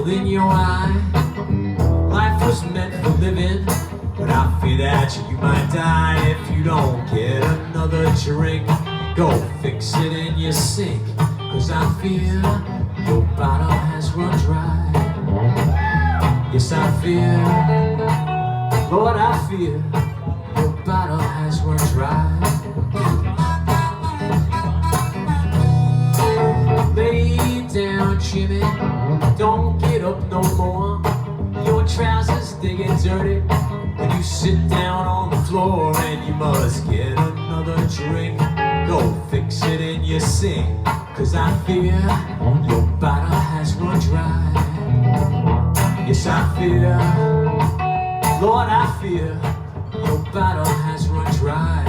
In your eye, life was meant for living, but I fear that you might die if you don't get another drink. Go fix it in your sink, 'cause I fear your bottle has run dry. Yes, I fear, Lord, I fear your bottle has run dry. Lay down, Jimmy, don't get up no more. Your trousers, they get dirty when you sit down on the floor, and you must get another drink. Go fix it in your sink, 'cause I fear your bottle has run dry. Yes, I fear, Lord, I fear your bottle has run dry.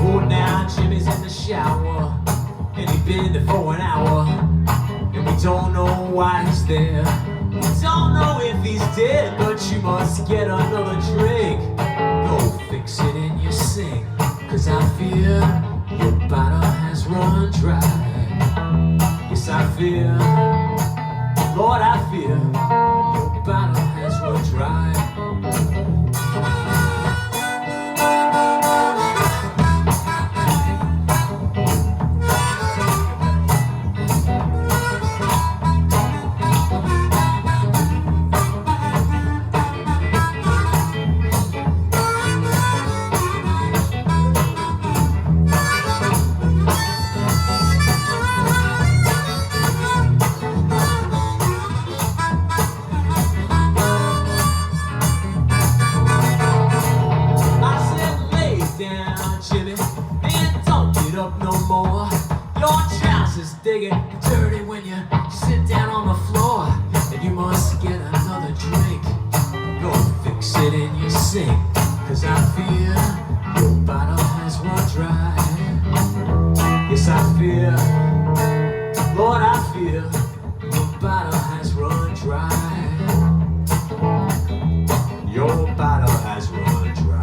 Oh, now Jimmy's in the shower, and he's been there for an hour, and we don't know why he's there. We don't know if he's dead, but you must get another drink. Go fix it in your sink, 'cause I fear your bottle has run dry. Yes, I fear, Lord, I fear your bottle has run dry. No more. Your trousers, they get dirty when you sit down on the floor, and you must get another drink. Go fix it in your sink, 'cause I fear your bottle has run dry. Yes, I fear, Lord, I fear your bottle has run dry. Your bottle has run dry.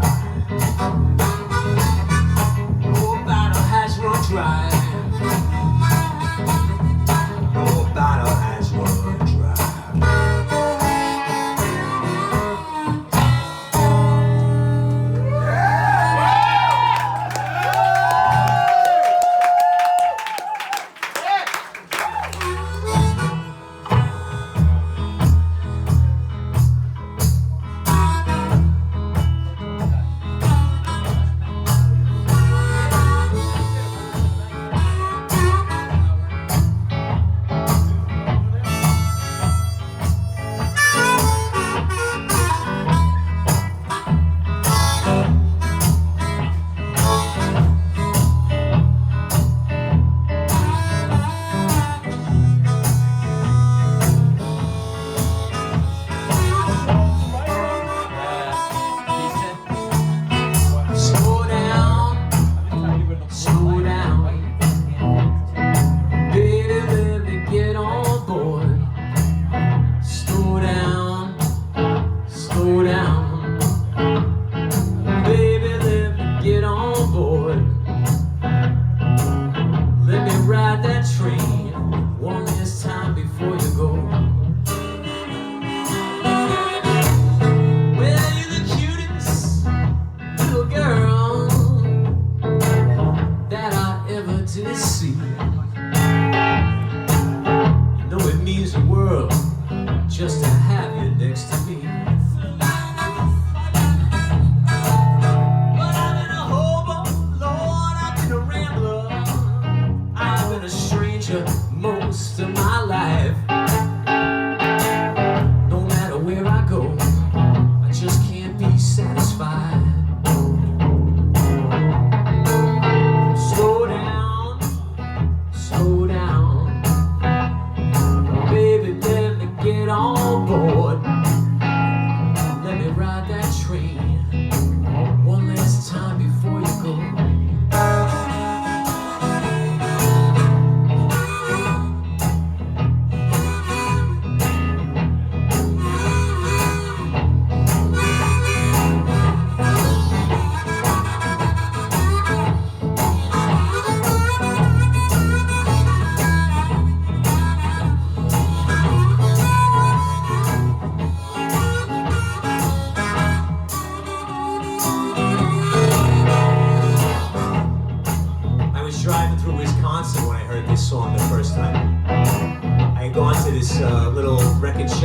Dry. Your bottle has run dry. Just to have you next to me. But I've been a hobo, Lord, I've been a rambler, I've been a stranger most of my life. No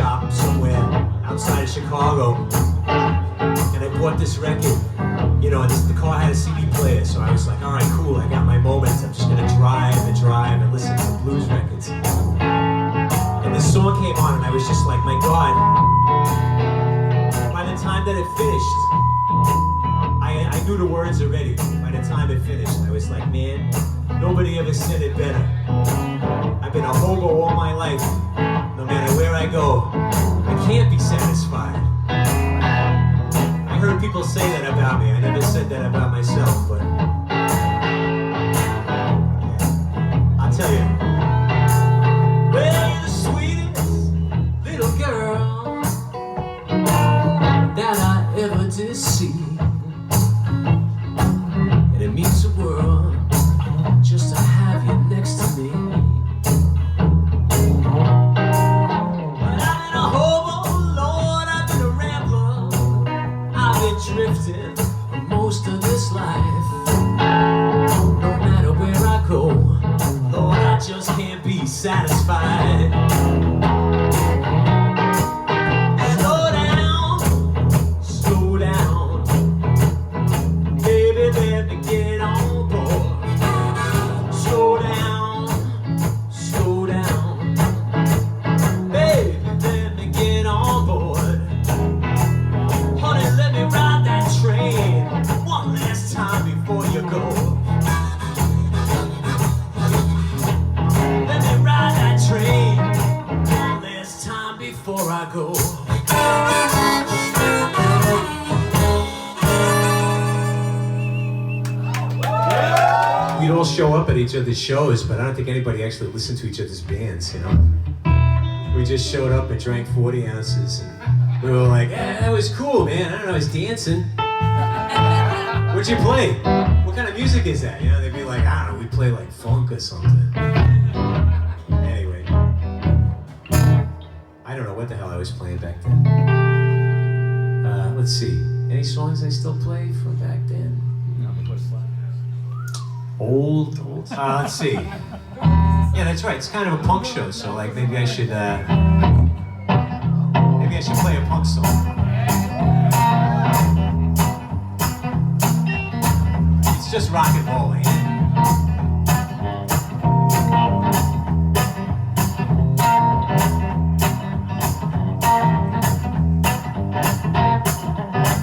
shop somewhere outside of Chicago, and I bought this record. You know, the car had a CD player, so I was like, all right, cool, I got my moments. I'm just gonna drive and listen to blues records. And this song came on, and I was just like, my God. By the time that it finished, I knew the words already. By the time it finished, I was like, man, nobody ever said it better. I've been a hobo all my life. No matter where I go, I can't be satisfied. I heard people say that about me. I never said that about myself, but yeah, I'll tell you. Well, you're the sweetest little girl that I ever did see. And it means the world just to have you next to me. But I've been a hobo, Lord, I've been a rambler. I've been drifting for most of this life. No matter where I go, Lord, I just can't be satisfied. Slow down, slow down. Baby, let me get on board. Slow down, slow down. Baby, let me get on board. Honey, let me ride that train one last time before you go. Let me ride that train one last time before I go. We'd all show up at each other's shows, but I don't think anybody actually listened to each other's bands, you know? We just showed up and drank 40 ounces, and we were like, yeah, that was cool, man. I don't know, I was dancing. What'd you play? What kind of music is that? You know, they'd be like, I don't know, we play like funk or something. Anyway, I don't know what the hell I was playing back then. Let's see, any songs I still play from back then? Old. Let's see. Yeah, that's right. It's kind of a punk show, so like maybe I should play a punk song. It's just rock and roll, ain't it?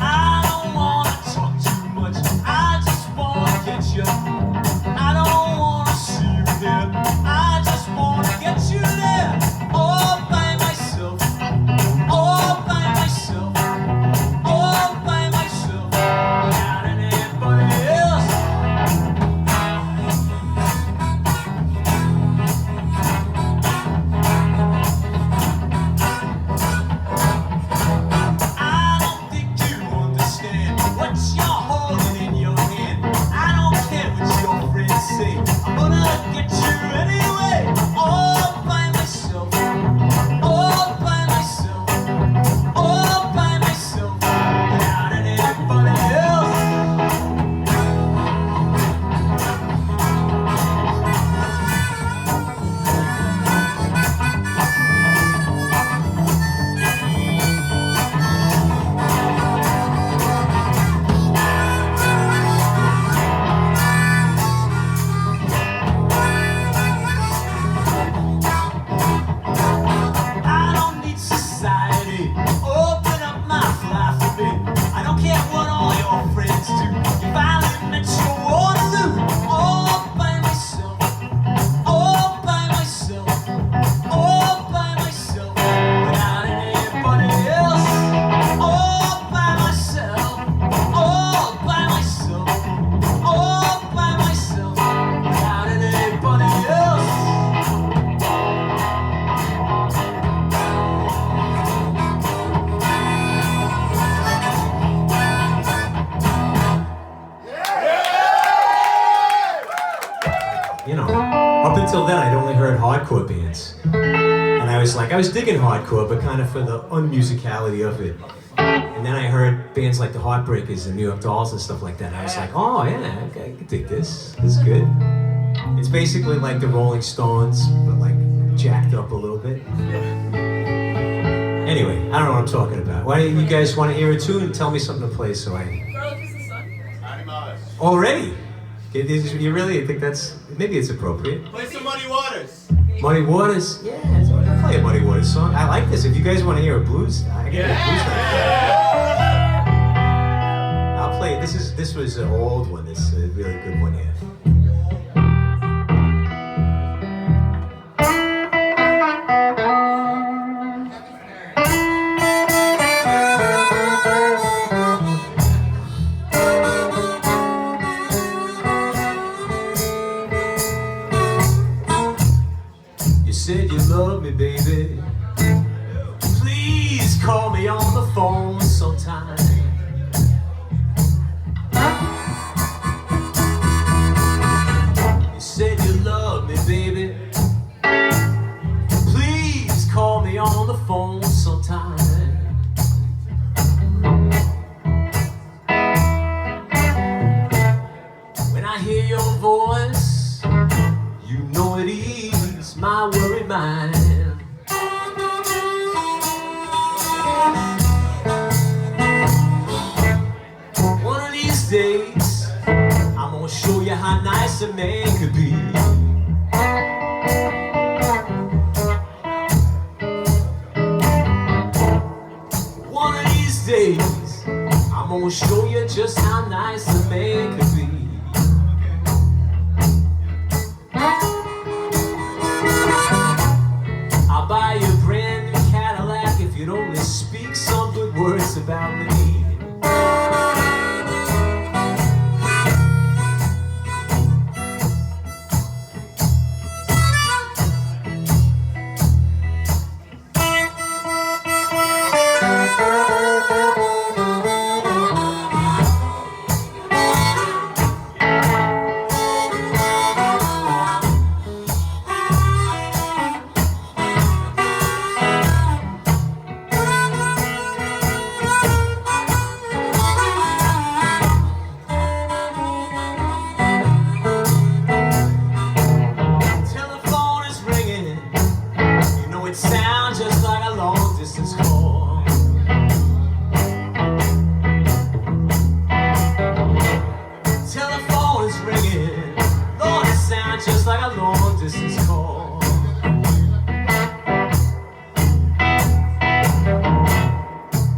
I don't wanna talk too much. I just wanna get you. I don't wanna see you here. I just wanna get you there. All by myself. All by myself. All by myself. Without anybody else. I don't think you understand what you're holding in your hand. I don't care what your friends say. I'm gonna get you anyway. All by myself. All by myself. All by myself. Without anybody else. I don't need society. Open up my fly for me. I don't care what all your friends do. If I live next to Waterloo, all by myself, all by myself, all by myself, without anybody else. All by myself, all by myself, all by myself, without anybody else. You know, up until then I'd only heard hardcore bands. And I was digging hardcore, but kind of for the unmusicality of it. And then I heard bands like the Heartbreakers and New York Dolls and stuff like that. And I was like, oh yeah, I can dig this. This is good. It's basically like the Rolling Stones, but like jacked up a little bit. I don't know what I'm talking about. Why do you guys want to hear a tune and tell me something to play so I... Already? You really think that's... Maybe it's appropriate. Play some Muddy Waters. Muddy Waters? Yeah, I'll play a Muddy Waters song. I like this. If you guys want to hear a blues, I can do a blues night. I'll play it. This was an old one. This is a really good one here. You said you love me, baby. Please call me on the phone sometime. You said you love me, baby. Please call me on the phone sometime. When I hear your voice, you know it eases my worried mind. One of these days, I'm gonna show you how nice a man could be. One of these days, I'm gonna show you just how nice a man could be. I'll buy you a brand new Cadillac if you'd only speak some good words about me. It sounds just like a long distance call. Telephone is ringing. Lord, it sounds just like a long distance call.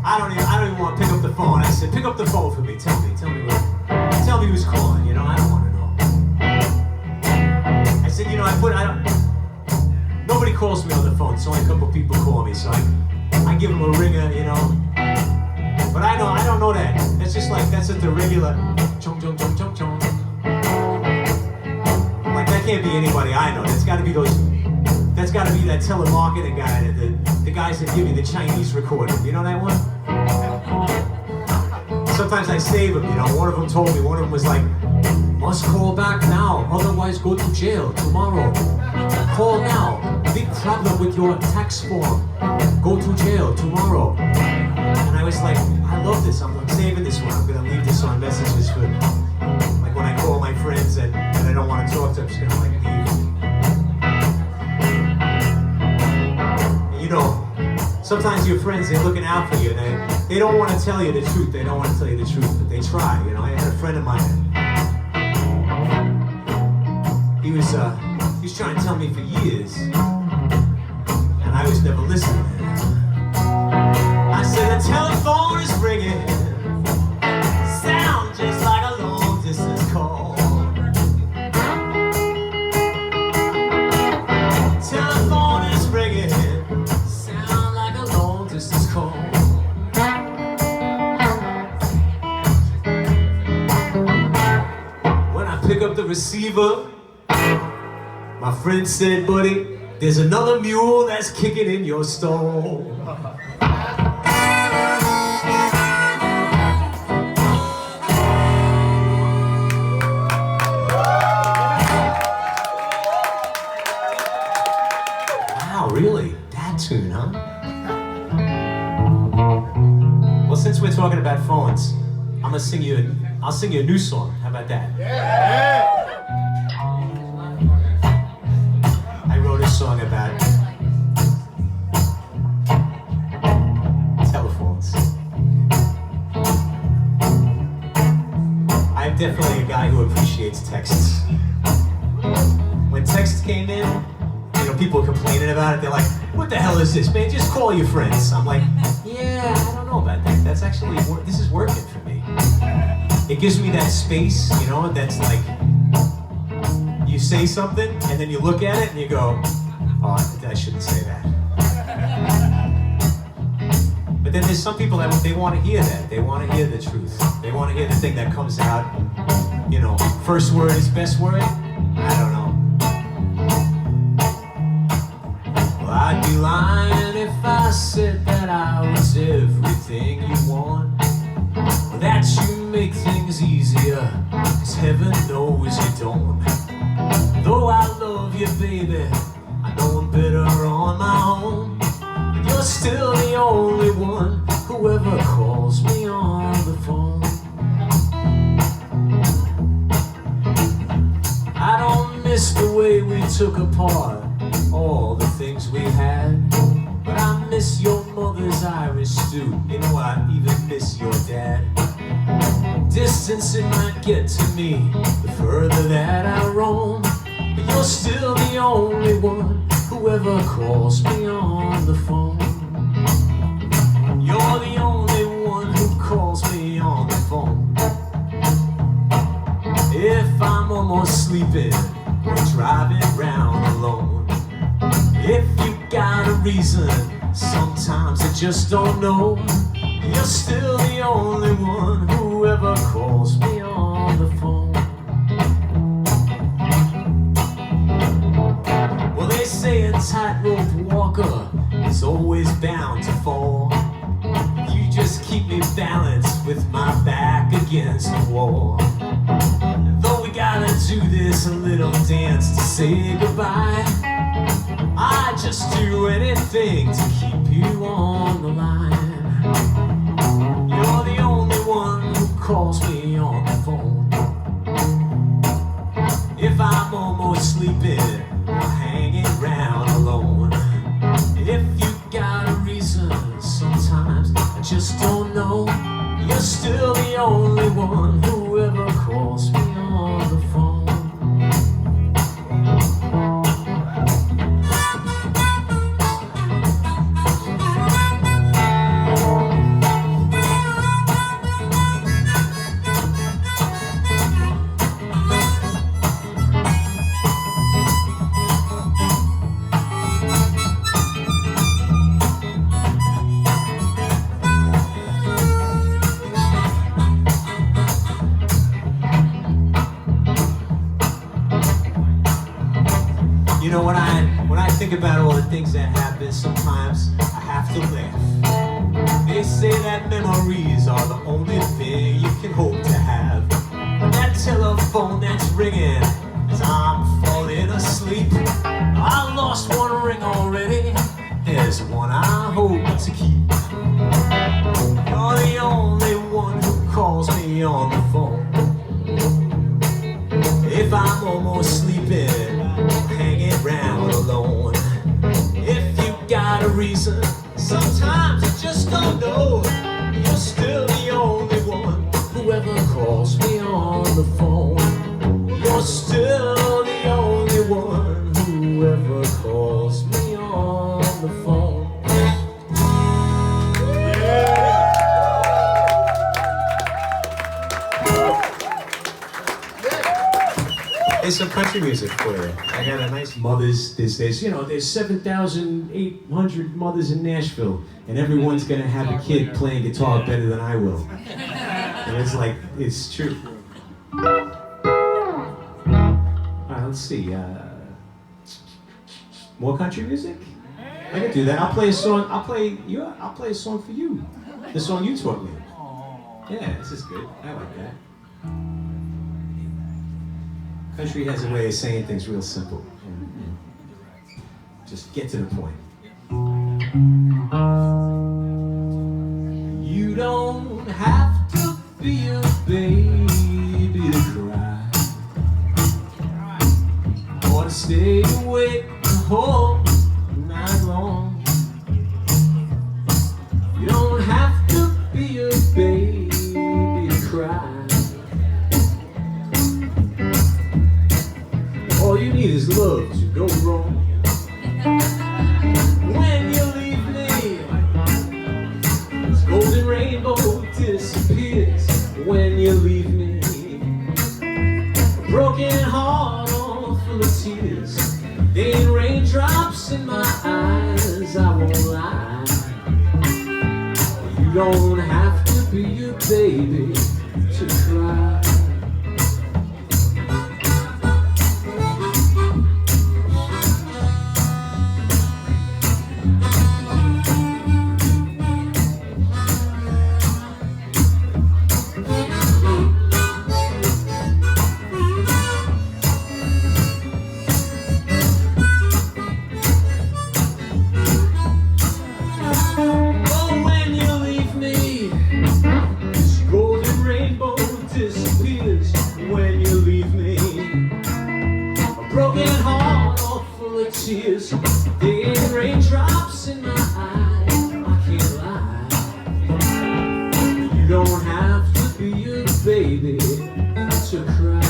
I don't even want to pick up the phone. I said, pick up the phone for me. Tell me who's calling. You know, I don't want to know. I said, you know, nobody calls me on the phone, so only a couple people call me, so I give them a ringer, you know. But I don't know that. It's just like, that's at the regular chong chong chong chong chong. Like, that can't be anybody I know. That's gotta be that telemarketing guy, the guys that give me the Chinese recording. You know that one? Sometimes I save them, you know. One of them told me, one of them was like, must call back now, otherwise go to jail tomorrow. Call now. Big problem with your tax form. Go to jail tomorrow. And I was like, I love this. I'm saving this one. I'm gonna leave this on messages for, like, when I call my friends and I don't want to talk to them, I'm just gonna like leave. You know, sometimes your friends, they're looking out for you. And they don't want to tell you the truth. They don't want to tell you the truth, but they try. You know, I had a friend of mine. He was trying to tell me for years, and I was never listening. I said, the telephone is ringing, sound just like a long distance call. Telephone is ringing, sound like a long distance call. When I pick up the receiver, my friend said, buddy, there's another mule that's kicking in your stall. Wow, really? That tune, huh? Well, since we're talking about phones, I'll sing you a new song. How about that? Yeah. Song about definitely a guy who appreciates texts. When texts came in, you know, people were complaining about it. They're like, what the hell is this, man? Just call your friends. I'm like, yeah, I don't know about that. That's actually, this is working for me. It gives me that space, you know, that's like, you say something, and then you look at it, and you go, oh, I shouldn't say that. But then there's some people that they want to hear that. They want to hear the truth. They want to hear the thing that comes out, you know, first word is best word. I don't know. Well, I'd be lying if I said that I was everything you want. Well, that you make things easier, 'cause heaven knows you don't. Though I love you, baby, I know I'm better on my own. But you're still the only one who ever calls me on the phone. I don't miss the way we took apart all the things we had, but I miss your mother's Irish stew. You know, I even miss your dad. Distance it might get to me the further that I roam, but you're still the only one who ever calls me on the phone. You're the only one who calls me on the phone. If I'm almost sleeping or driving round alone, if you got a reason, sometimes I just don't know, you're still the only one who ever calls me on the phone. Well, they say a tightrope walker is always bound to fall. You just keep me balanced with my back against the wall. And though we gotta do this little dance to say goodbye, I just do anything to keep you on the line. You're the only one who calls me on the phone. If I'm almost sleeping or hanging round alone, if you got a reason, sometimes I just don't know, you're still the only one who ever calls me on the phone. You know, when I think about all the things that happen, sometimes I have to laugh. They say that memories are the only thing you can hope to have. But that telephone that's ringing as I'm falling asleep, I lost one ring already, there's one I hope to keep. You're the only one who calls me on the phone. If I'm almost sleeping, hanging round alone, if you got a reason, sometimes I just don't know, you're still the only one who ever calls me on the phone. You're still the only one who ever calls me on the phone. It's some country music for you. I got a nice mothers these days. You know, there's 7,800 mothers in Nashville, and everyone's gonna have a kid playing guitar better than I will. And it's like, it's true. All right, let's see. More country music? I can do that. I'll play a song. I'll play a song for you. The song you taught me. Yeah, this is good. I like that. Country has a way of saying things real simple. Just get to the point. You don't have to be a baby to cry, or to stay awake the whole night long. You don't have to be a baby to cry, You don't have to be a baby to cry. Broken heart all full of tears, digging raindrops in my eyes. I can't lie. You don't have to be a baby to cry,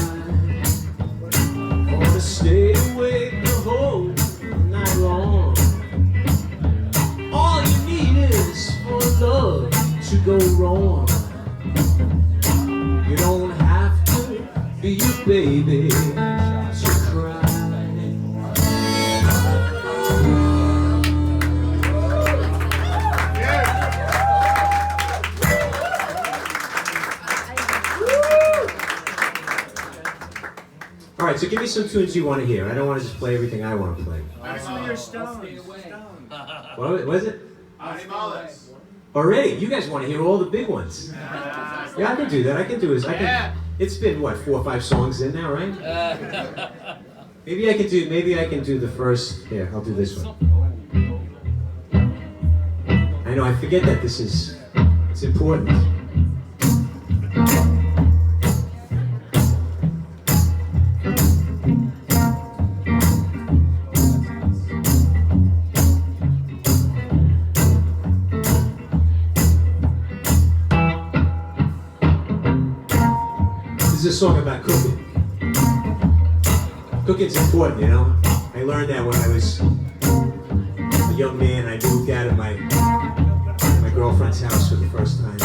or to stay awake the whole night long. All you need is for love to go wrong. You don't have to be a baby to cry. All right, so give me some tunes you want to hear. I don't want to just play everything I want to play. Your Stones. What was it? Animales. Already? You guys want to hear all the big ones. Yeah, I can do that. I can do it. It's been, what, 4 or 5 songs in now, right? Maybe I can do the first. Here, I'll do this one. I know, I forget that it's important. This is a song about cooking. Cooking's important, you know? I learned that when I was a young man. I moved out of my girlfriend's house for the first time.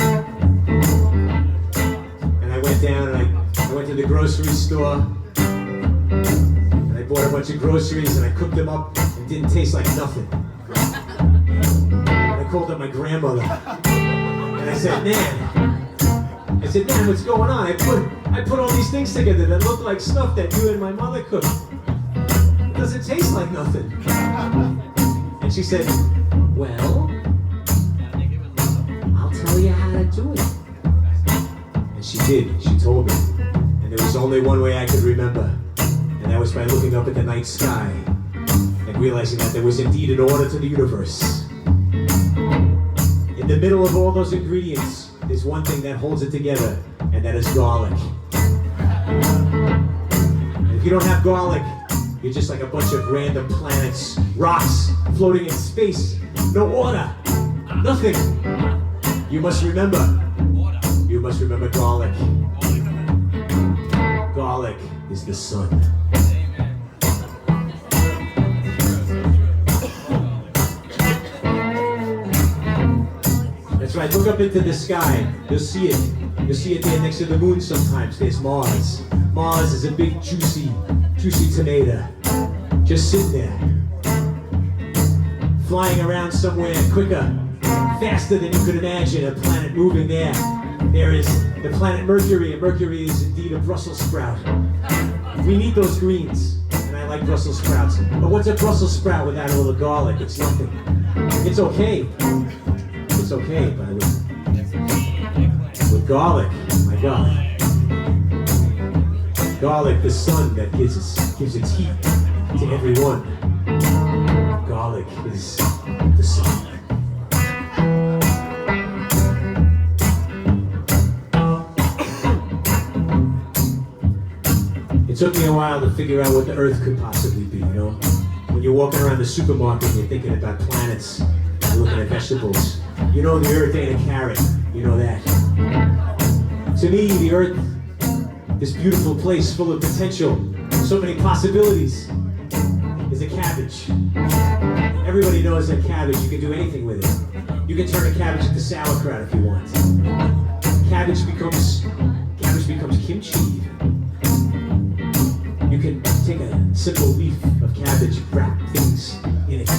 And I went down and I went to the grocery store and I bought a bunch of groceries and I cooked them up and didn't taste like nothing. And I called up my grandmother and I said, man, what's going on? I put all these things together that look like stuff that you and my mother cooked. It doesn't taste like nothing. And she said, well, I'll tell you how to do it. And she did. She told me. And there was only one way I could remember. And that was by looking up at the night sky and realizing that there was indeed an order to the universe. In the middle of all those ingredients, there's one thing that holds it together, and that is garlic. And if you don't have garlic, you're just like a bunch of random planets, rocks, floating in space. No order, nothing. You must remember garlic. Garlic is the sun. That's right, look up into the sky, you'll see it. You'll see it there next to the moon sometimes. There's Mars. Mars is a big, juicy tomato. Just sitting there. Flying around somewhere quicker, faster than you could imagine, a planet moving there. There is the planet Mercury, and Mercury is indeed a Brussels sprout. We need those greens, and I like Brussels sprouts. But what's a Brussels sprout without all the garlic? It's nothing. It's okay. It's okay, but with garlic, my God. Garlic, the sun that gives its heat to everyone. Garlic is the sun. It took me a while to figure out what the Earth could possibly be, you know? When you're walking around the supermarket and you're thinking about planets, you're looking at vegetables. You know the Earth ain't a carrot, you know that. To me, the Earth, this beautiful place full of potential, so many possibilities, is a cabbage. Everybody knows that cabbage, you can do anything with it. You can turn a cabbage into sauerkraut if you want. Cabbage becomes kimchi. You can take a simple leaf of cabbage, wrap things in it.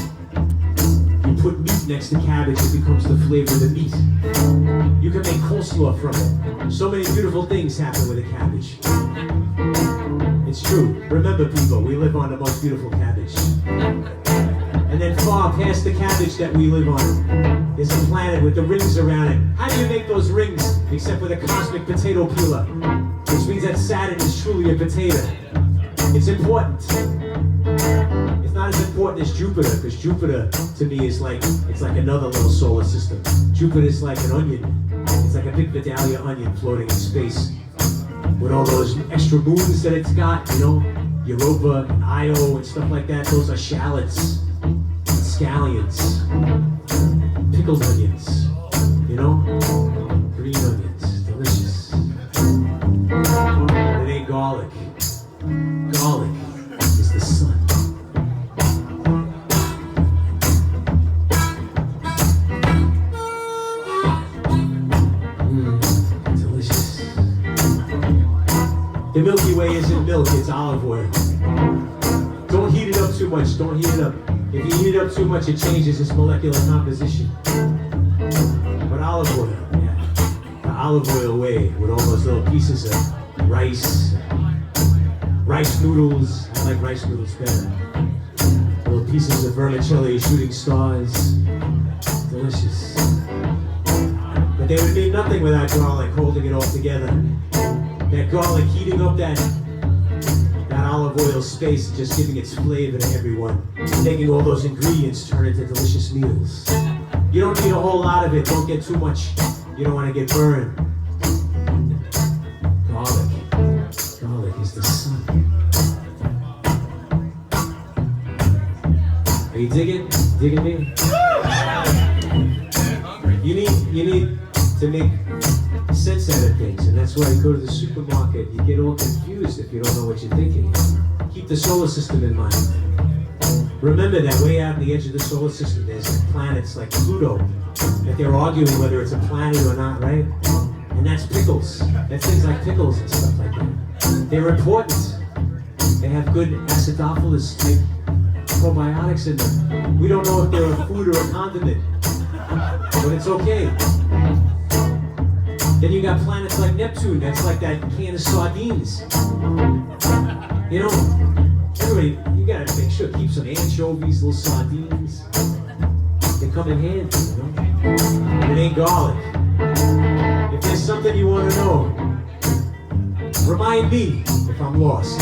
You put meat next next to cabbage, it becomes the flavor of the meat. You can make coleslaw from it. So many beautiful things happen with a cabbage. It's true. Remember, people, we live on the most beautiful cabbage. And then far past the cabbage that we live on is a planet with the rings around it. How do you make those rings except with a cosmic potato peeler? Which means that Saturn is truly a potato. It's important. It's not as important as Jupiter, because Jupiter to me is like, it's like another little solar system. Jupiter is like an onion. It's like a big Vidalia onion floating in space with all those extra moons that it's got, you know, Europa and Io and stuff like that. Those are shallots, scallions, pickled onions, you know, green onions, delicious. But it ain't garlic. Garlic is the sun. Delicious. The Milky Way isn't milk, it's olive oil. Don't heat it up too much, don't heat it up. If you heat it up too much, it changes its molecular composition. But olive oil, yeah. The olive oil way, with all those little pieces of rice noodles. I like rice noodles better. Little pieces of vermicelli, shooting stars. Delicious. But they would mean nothing without garlic holding it all together. That garlic heating up that olive oil space and just giving its flavor to everyone. Taking all those ingredients, turn into delicious meals. You don't need a whole lot of it, don't get too much. You don't want to get burned. Garlic is the sun. Are you digging? Digging me? You need to make sense out of things, and that's why you go to the supermarket. You get all confused if you don't know what you're thinking. Keep the solar system in mind. Remember that way out on the edge of the solar system, there's planets like Pluto that they're arguing whether it's a planet or not, right? And that's pickles. That's things like pickles and stuff like that. They're important. They have good acidophilus type probiotics in them. We don't know if they're a food or a condiment, but it's okay. Then you got planets like Neptune, that's like that can of sardines. You know, everybody, you gotta make sure, keep some anchovies, little sardines. They come in handy, you know? And it ain't garlic. If there's something you wanna know, remind me if I'm lost.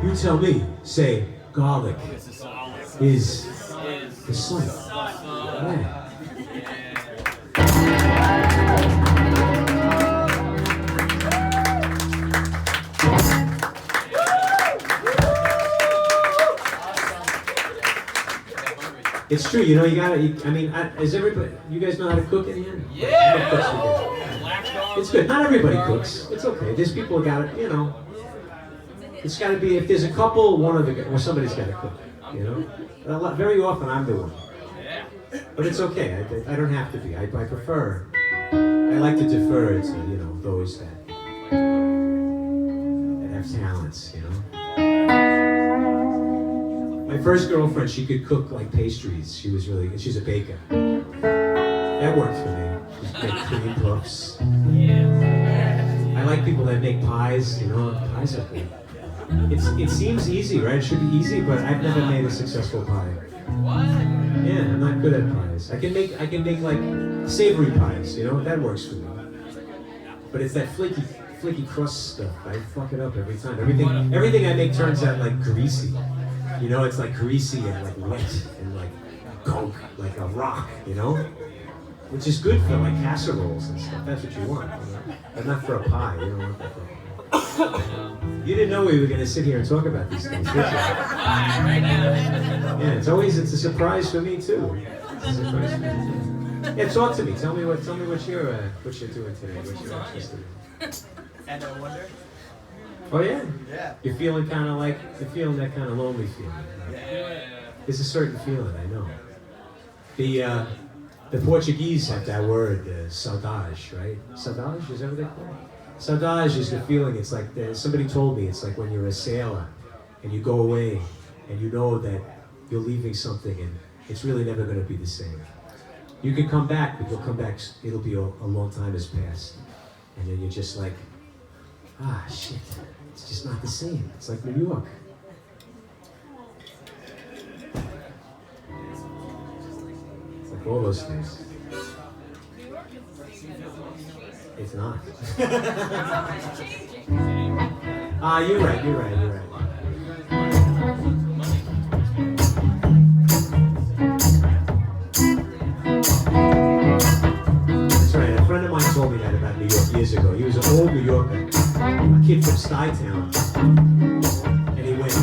You tell me, say, garlic is the sun. Yeah. It's true, you know, is everybody, you guys know how to cook in here? Yeah! It's good. Not everybody cooks. It's okay. There's people who got it, you know. It's got to be, if there's a couple, somebody's got to cook, you know? Very often I'm the one. But it's okay. I don't have to be. I prefer, I like to defer to, you know, those that have talents, you know? My first girlfriend, she could cook like pastries. She's a baker. That worked for me. She could make cream puffs. I like people that make pies, you know, pies are good. It seems easy, right? It should be easy, but I've never made a successful pie. What? Yeah, I'm not good at pies. I can make like savory pies, you know, that works for me. But it's that flaky crust stuff. I fuck it up every time. Everything I make turns out like greasy. You know, it's like greasy and like wet and like gunk, like a rock, you know? Which is good for like casseroles and stuff. That's what you want, you know? But not for a pie. You don't want that for a pie. You didn't know we were going to sit here and talk about these things, did you? Yeah, it's a surprise for me too. It's a surprise for me too. Yeah, talk to me. Tell me what you're doing today. What you're interested in. And I wonder. Oh yeah? Yeah. You're feeling that kind of lonely feeling. Right? Yeah. There's a certain feeling, I know. The Portuguese have that word, saudade, right? Saudade, is that what they call it? Saudade is the feeling, it's like, somebody told me, it's like when you're a sailor and you go away and you know that you're leaving something and it's really never going to be the same. You can come back, but you'll come back, it'll be a long time has passed. And then you're just like, ah, shit, it's just not the same. It's like New York. It's like all those things. It's not. Ah, you're right. That's right, a friend of mine told me that about New York years ago. He was an old New Yorker, a kid from Stuytown. And he went,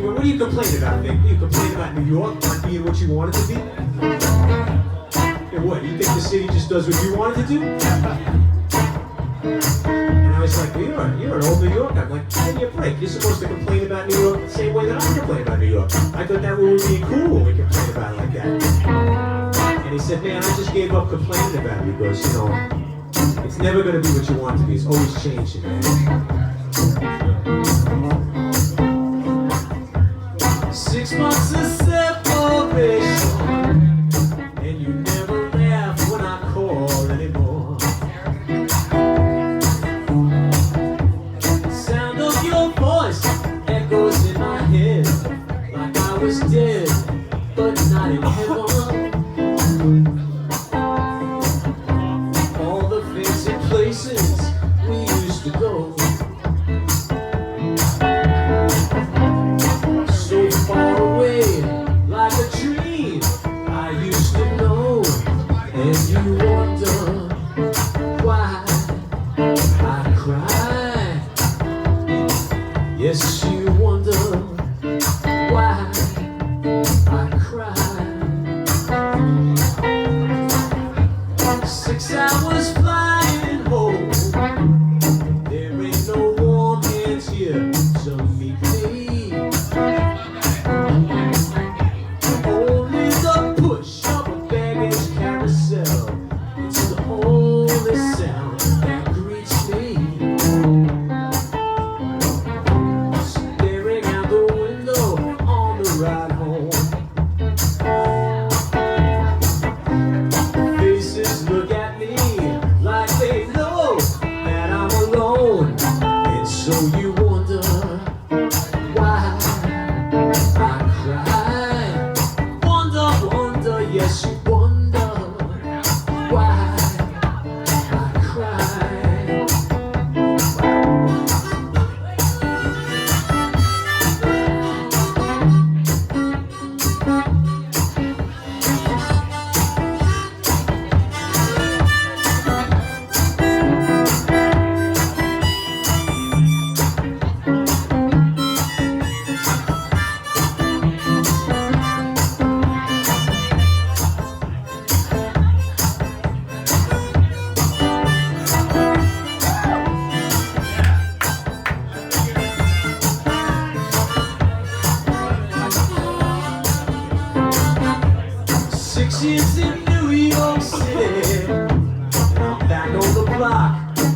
what do you complain about, Vic? Do you complain about New York not being what you want it to be? And what, you think the city just does what you want it to do? And I was like, well, you're an old New Yorker. I'm like, give me a break. You're supposed to complain about New York the same way that I complain about New York. I thought that would be cool when we complain about it like that. And he said, man, I just gave up complaining about it because, you know, it's never going to be what you want it to be. It's always changing, man. 6 months of separation, and you never laugh when I call anymore. Sound of your voice echoes in my head, like I was dead, but not in heaven. All the fancy places we used to go. And you wonder why I cry. Yes, you wonder why I cry. 6 hours flying home. There ain't no warm hands here to meet me. Only the push of a baggage carousel. It's the only sound that greets me. Staring out the window on the ride home. Faces look at me like they know that I'm alone. And so you wonder why I cry. Wonder, yes you wonder why I cry. 6 years in New York City, and I'm back on the block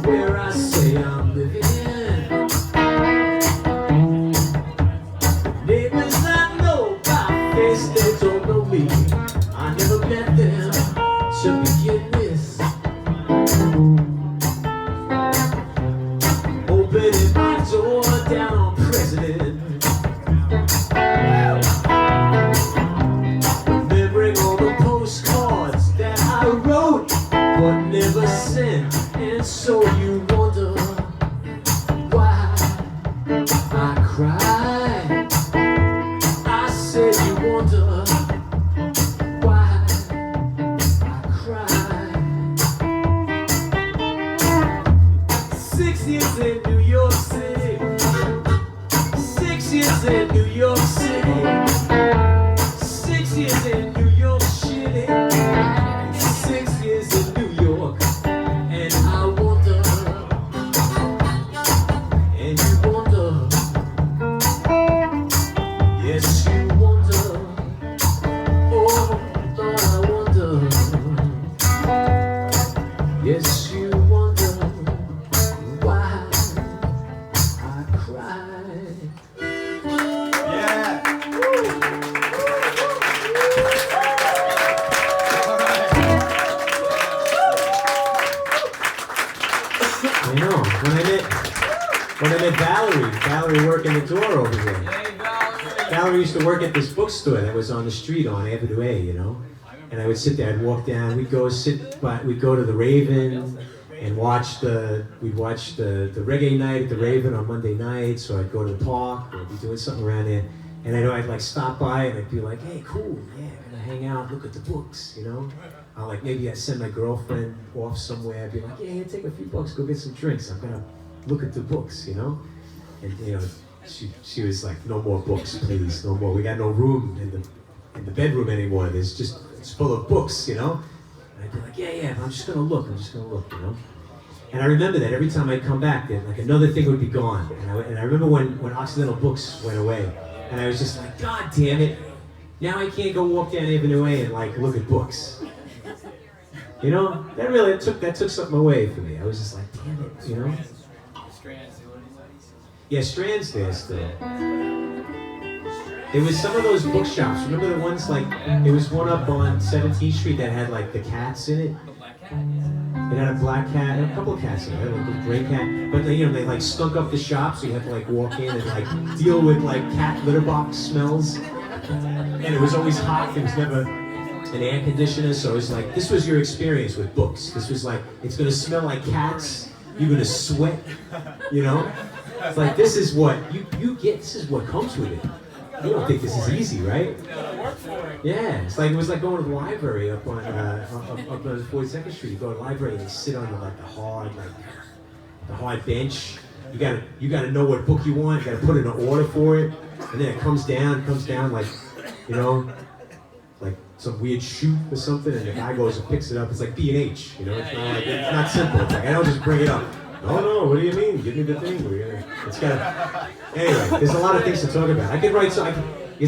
where I say I'm living. Neighbors I know by face, they don't know me. I never met them to begin with. Opening my door down on President. But never sent, and so you wonder why I cry. I said you wonder why I cry. When I met Valerie, Valerie working the door over there. Hey, Valerie. Valerie used to work at this bookstore that was on the street on Avenue A, you know? And I would sit there, I'd walk down, we'd go to the Raven and we'd watch the reggae night at the Raven on Monday nights, or I'd go to the park, or I'd be doing something around there. And I know I'd like stop by and I'd be like, hey, cool, yeah, gonna hang out, look at the books, you know? Maybe I'd send my girlfriend off somewhere, I'd be like, yeah, take a few bucks, go get some drinks, I'm gonna look at the books, you know? And you know, she was like, no more books, please, no more. We got no room in the bedroom anymore. It's full of books, you know? And I'd be like, yeah, I'm just gonna look, you know? And I remember that every time I'd come back, like another thing would be gone. And I remember when Occidental Books went away, and I was just like, God damn it, now I can't go walk down Avenue A and like look at books. You know, that took something away from me. I was just like, damn it, you know? Yeah, Strand's there still. There was some of those bookshops. Remember the ones like, there was one up on 17th Street that had like the cats in it? It had a black cat, and a couple of cats in it, like a gray cat. But they like stunk up the shop, so you had to like walk in and like deal with like cat litter box smells. And it was always hot, there was never an air conditioner, so it was like, this was your experience with books. This was like, it's gonna smell like cats, you're gonna sweat, you know? It's like, this is what you get, this is what comes with it. You don't think this is easy, right? Yeah, it was like going to the library up on 42nd Street. You go to the library and you sit on the hard bench. You gotta know what book you want. You gotta put in an order for it, and then it comes down like, you know, like some weird chute or something, and the guy goes and picks it up. It's like B&H, you know. It's not simple. It's like, I don't just bring it up. No, what do you mean? Give me the thing. It's gotta. Anyway, there's a lot of things to talk about. I could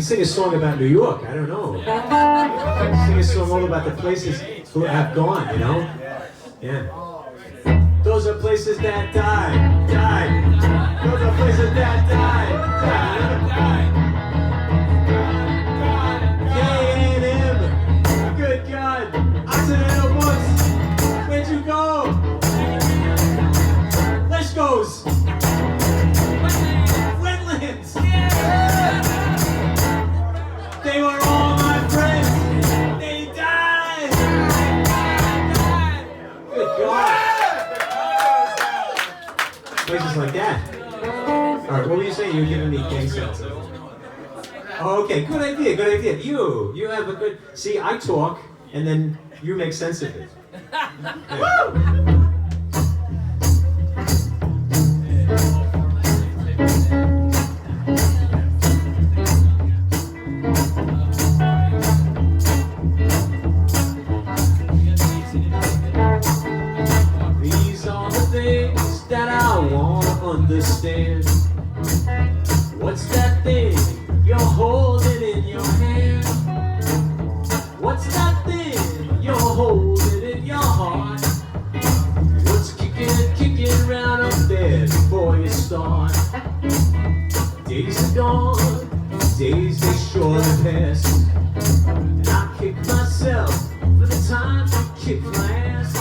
sing a song about New York. I don't know. I could sing a song all about the places who have gone. You know? Yeah. Those are places that died. Those are places that died. K&M. Good God. Occidental Books. Where'd you go? Goes. Wetlands. They were all my friends. They died. Good God. Places like that. All right, what were you saying? You were giving me gang signs. Oh, okay, good idea. You have a good. See, I talk, and then you make sense of it. Yeah. Understand. What's that thing you're holding in your hand? What's that thing you're holding in your heart? What's kicking around up there before you start? Days are gone, days they surely pass, and I kick myself for the times I kick my ass,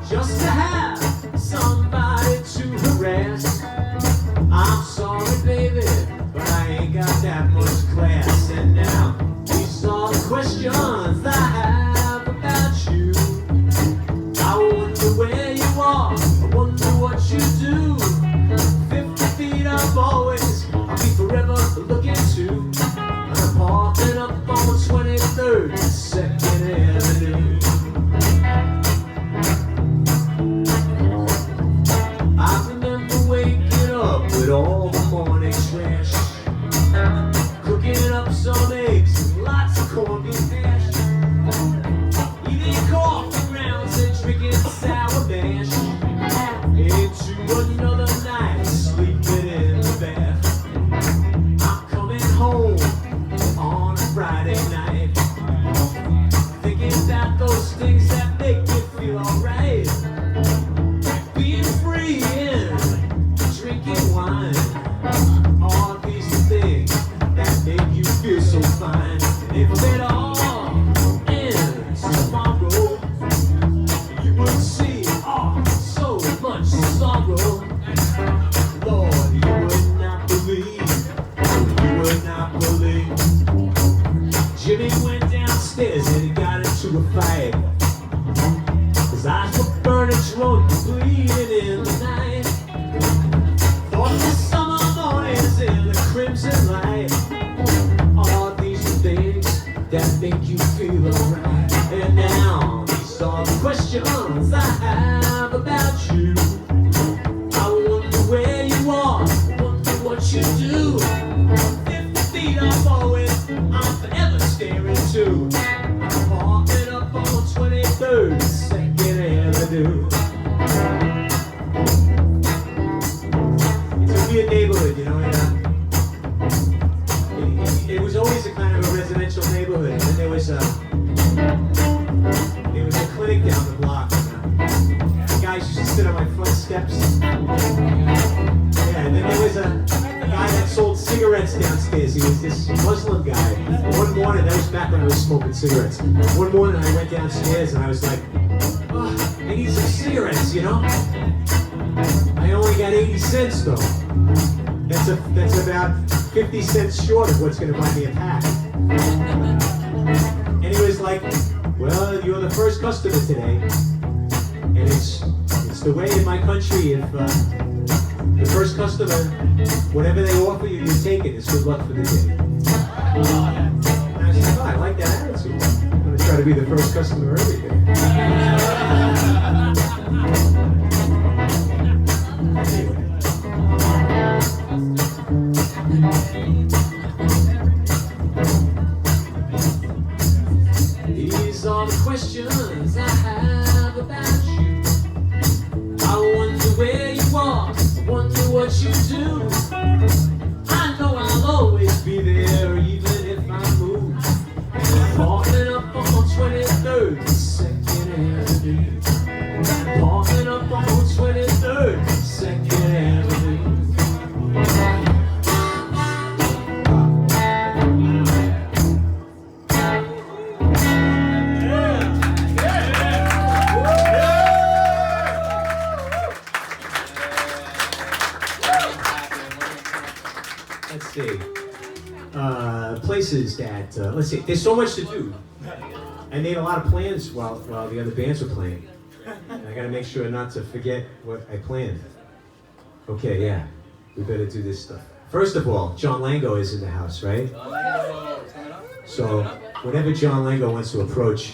just to have somebody to harass. I'm sorry, baby, but I ain't got that much class. And now, these are the questions I have about you. I wonder where you are, I wonder what you do. 50 feet up always, I'll be forever looking to. And I'm parking up on 23rd, 2nd Avenue. I remember waking up with all the morning trash, cooking up some eggs and lots of corned beef hash. to a fight. His eyes were burning, drunk, bleeding in the night. Thought the summer mornings in the crimson light. All these things that make you feel alright. And now these are the questions I have about you. I wonder where you are, wonder what you do. 50 feet up always, I'm forever staring too. I'm walking up on 23rd, 2nd Avenue. It's a weird neighborhood, you know, it was always a kind of a residential neighborhood, and then there was a clinic down the block. The guys used to sit on my front steps. Yeah, and then there was a guy that sold cigarettes downstairs. He was this Muslim guy. One morning, that was back when I was smoking cigarettes. One morning I went downstairs and I was like, oh, I need some cigarettes, you know? I only got 80 cents though. That's about 50 cents short of what's gonna buy me a pack. And he was like, well, you're the first customer today. And it's the way in my country, if the first customer, whatever they offer you, you take it. It's good luck for the day. And I said, oh, I like that attitude. I'm gonna try to be the first customer every day. These are the questions I have about you. I wonder where you are, wonder what you do. I know I'll always be there, even if I move. Parking up on 23rd, 2nd Avenue. Parking up on 23rd, 2nd Avenue. Let's see. Places that, let's see, there's so much to do. I made a lot of plans while the other bands were playing. And I gotta make sure not to forget what I planned. Okay, yeah, we better do this stuff. First of all, John Lango is in the house, right? So, whenever John Lango wants to approach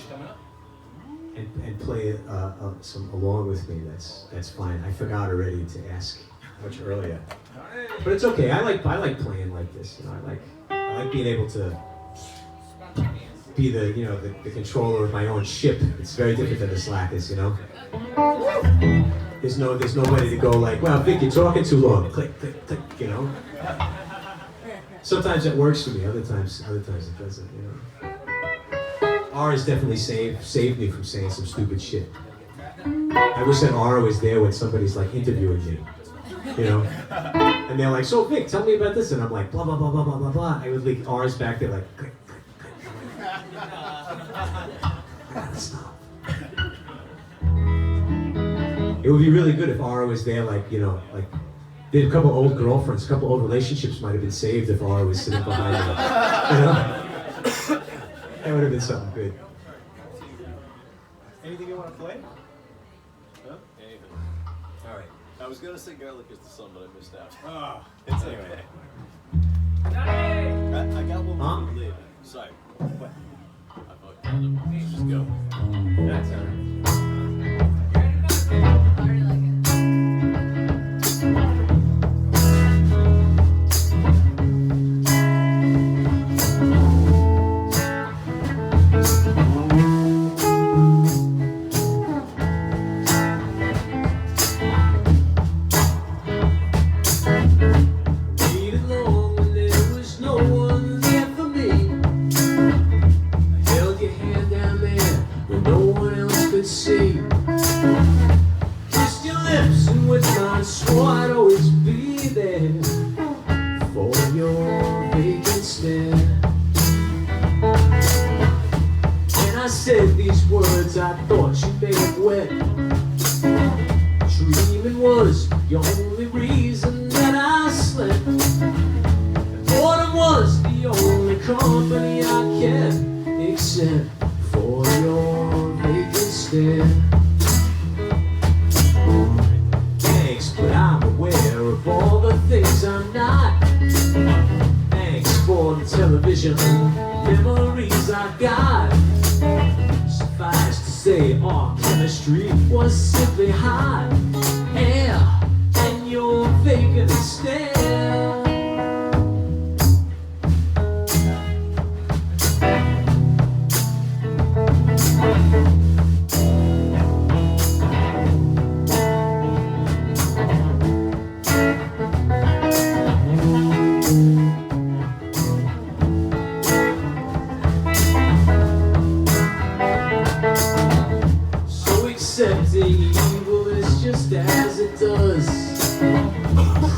and play some along with me, that's fine. I forgot already to ask much earlier. But it's okay. I like playing like this. You know, I like being able to be the controller of my own ship. It's very different than the Slackers, you know. There's nobody to go like, wow, Vic, you're talking too long. Click, click, click. You know. Sometimes that works for me. Other times it doesn't. You know. R has definitely saved me from saying some stupid shit. I wish that R was there when somebody's like interviewing me. You know, and they're like, so Vic, tell me about this, and I'm like, blah, blah, blah, blah, blah, blah, blah. I would leak R's back there like, click, click, click. I gotta stop. It would be really good if R was there, like, you know, like, they had a couple old girlfriends, a couple old relationships might have been saved if R was sitting behind them. You know? That would have been something good. Anything you want to play? Huh? Anything. All right. I was gonna say Garlic is the Sun, but I missed out. Oh, It's anyway. okay. I got one Huh? more later. Sorry. What? I fucked up. Let's just go. That's all right. Kissed your lips and with mine swore I'd always be there for your vacant stare. And I said these words I thought you may have wet. Dreaming was your only reason that I slept. Boredom was the only company I kept, except for your stare. Thanks, but I'm aware of all the things I'm not. Thanks for the television memories I got. Suffice to say, our chemistry was simply hot. Air and your vacant stare. Accepting evil is just as it does.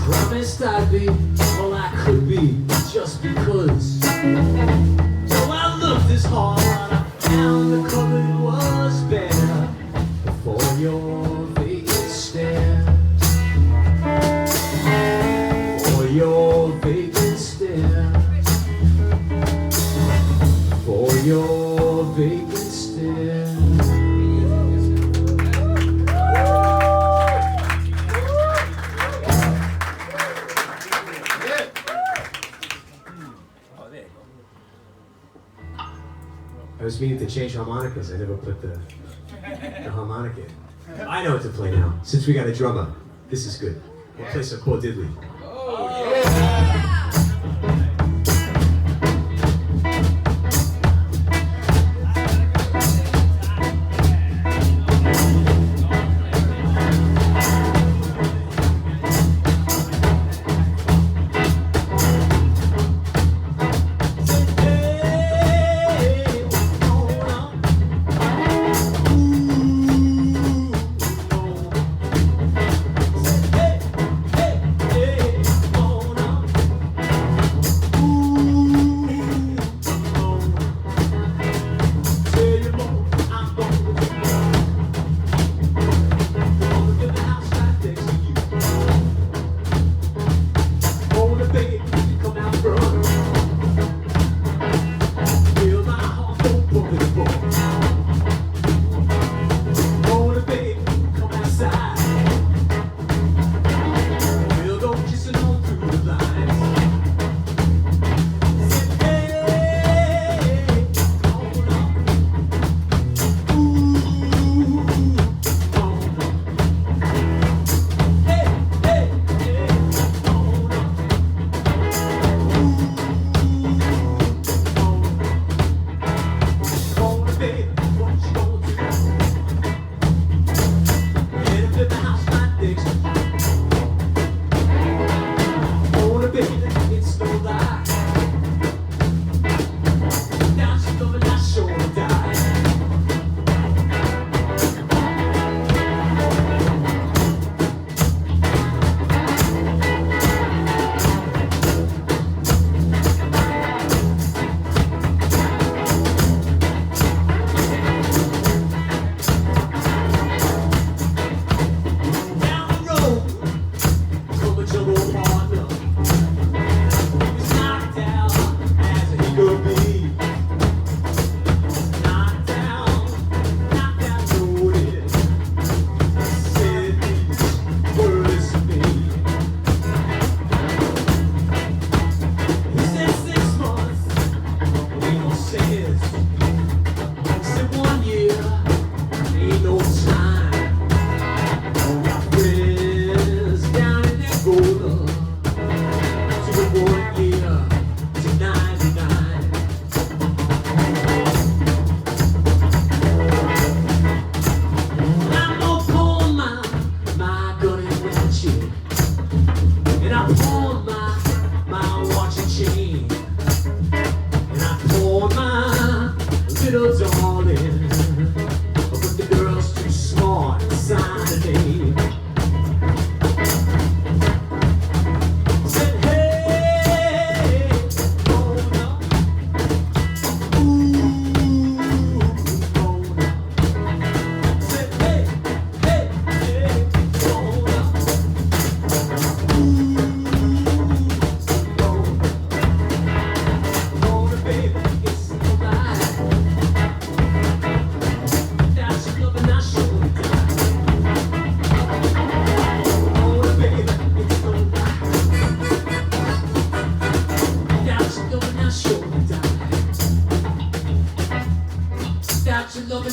Promised I'd be all I could be just because. So I looked this hard, I found the cupboard was bare for your vacant stare. For your vacant stare. For your vacant stare. I was meaning to change harmonicas. I never put the harmonica in. I know what to play now. Since we got a drummer, this is good. We'll play some Paul Diddley.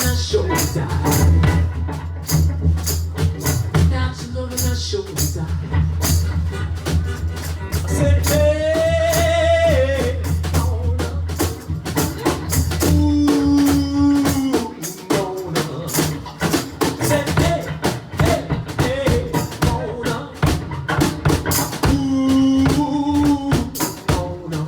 I show you die. Without your loving, I show you die. I said, hey, Mona. Ooh, Mona. I said, hey, hey, hey, Mona. Ooh, Mona.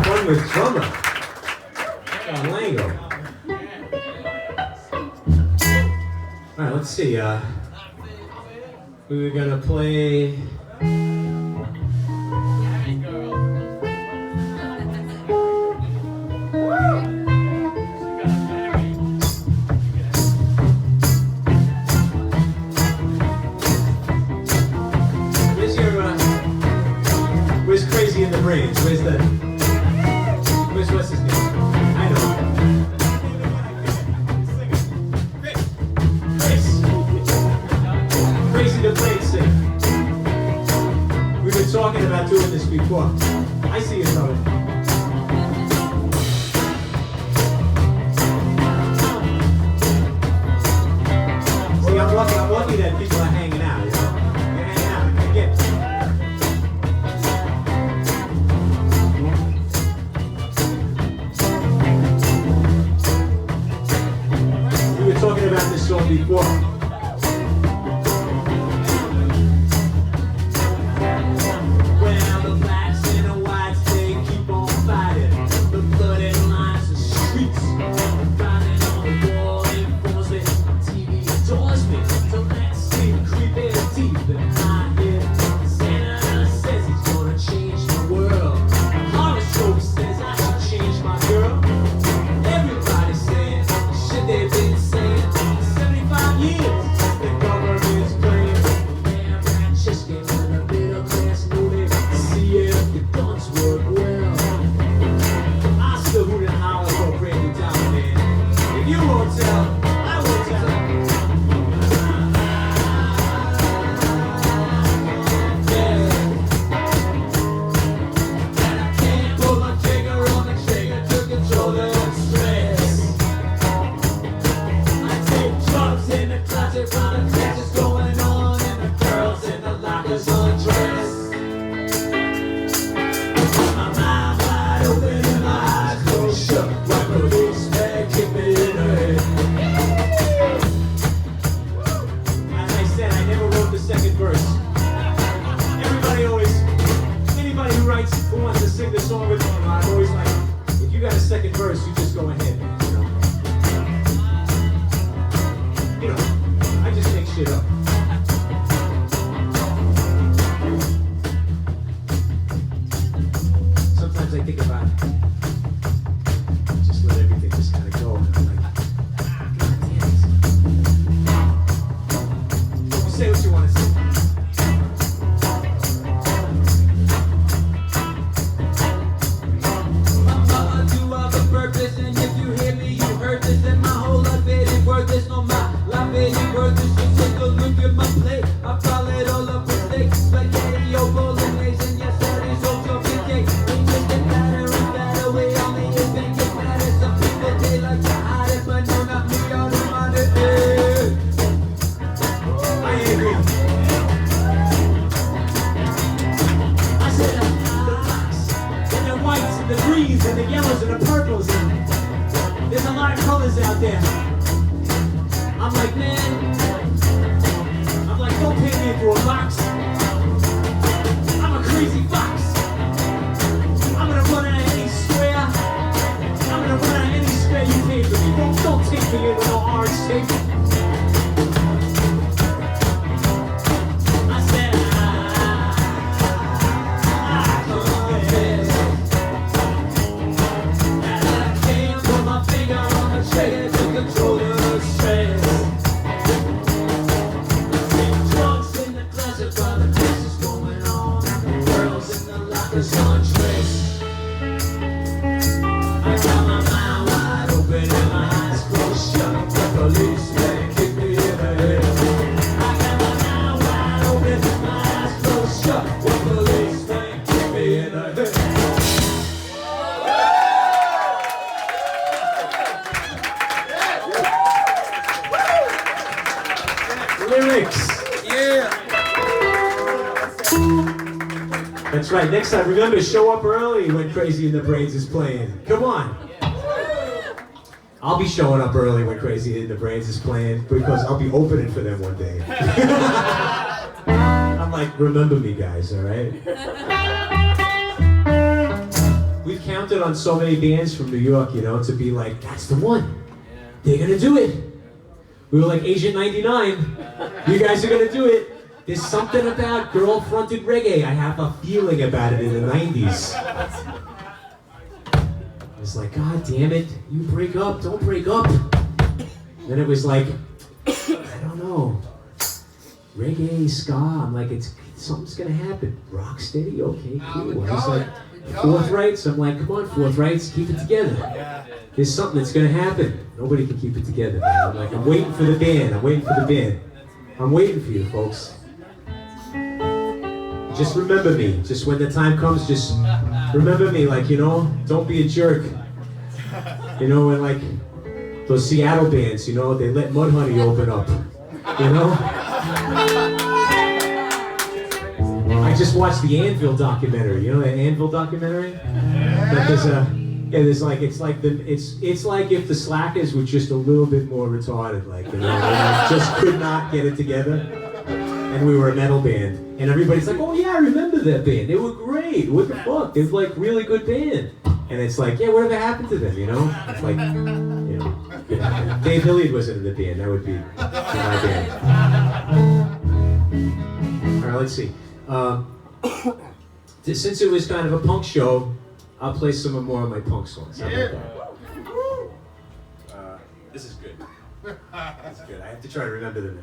One with drummer. Lango. Alright, let's see. We were gonna play. Where's Crazy in the Brains? Where's what's his name? I know. Chris. Crazy the Brain singer. We've been talking about doing this before. I see it already. See, I'm lucky that people are hanging out, you know? They're hanging out. I get it. We were talking about this song before. Well, the blacks and the whites, they keep on fighting. The bloody lines of streets. Finding on the wall, informs me. TV adores me. So let's see the creep is deep in my head. Santa says he's gonna change the world. Horoscope says I should change my girl. Everybody's saying shit they've been saying 75 years. The government's playing. Damn right, just came in a middle class movie. See if the guns work well. I still hoot and holler for Brady down, man. If you won't tell, I will tell. Yeah. And I can't pull my finger on the trigger to control the stress. I take drugs in the closet while the clash is going on and the girls in the lockers undressed. My mind wide open and my eyes closed shut. Like a loose bag, kick me in the head. As I said, I never wrote the second verse. Anybody who writes, who wants to sing the song with me, I'm always like, if you got a second verse, you just go ahead, you know, I just make shit up. Sometimes I think about it. Just let everything just kind of go. And I'm like, God damn it. You say what you want to say. Purpose, and if you hear me, you heard this, and my whole life it ain't worth this, no, my life it ain't worth this. You take a look at my plate, I followed all up with steaks, spaghetti, bolognese, and yes, that is also big cake. We just get better and better, we only if and get better. Some people they like to hide it, but no, not me, I don't mind it. I agree. I said the blacks and the whites and the greens and the yellows and the purples. There's a lot of colors out there. I'm like, man, don't paint me into a box. I'm a crazy fox. I'm gonna run out of any square. I'm gonna run out of any square you pay for me. Don't take me in with no orange tape. I said, trigger to control the stress. Drugs in the closet while the clash is going on. Girls in the right. Next time, remember, show up early when Crazy in the Brains is playing. Come on. I'll be showing up early when Crazy in the Brains is playing because I'll be opening for them one day. I'm like, remember me, guys, all right? We've counted on so many bands from New York, you know, to be like, that's the one. They're gonna do it. We were like Agent 99. You guys are gonna do it. There's something about girl-fronted reggae. I have a feeling about it in the 90s. It was like, God damn it, you break up, don't break up. Then it was like, I don't know, reggae, ska. I'm like, something's gonna happen. Rocksteady, okay, cool. I was like, Forthrights. I'm like, come on, Forthrights, keep it together. There's something that's gonna happen. Nobody can keep it together, man. I'm like, I'm waiting for the band. I'm waiting for the band. I'm waiting for you, folks. Just remember me. Just when the time comes, just remember me. Like, you know, don't be a jerk. You know, and like those Seattle bands, you know, they let Mudhoney open up. You know? I just watched the Anvil documentary. You know that Anvil documentary? That there's it's like if the Slackers were just a little bit more retarded, like, you know, they just could not get it together. And we were a metal band. And everybody's like, oh yeah, I remember that band. They were great. What the fuck? They were like really good band. And it's like, yeah, whatever happened to them, you know? It's like, you know, Dave Hilliard wasn't in the band. That would be my band. All right, let's see. Since it was kind of a punk show, I'll play some more of my punk songs. How about that? This is good. That's good. I have to try to remember them now.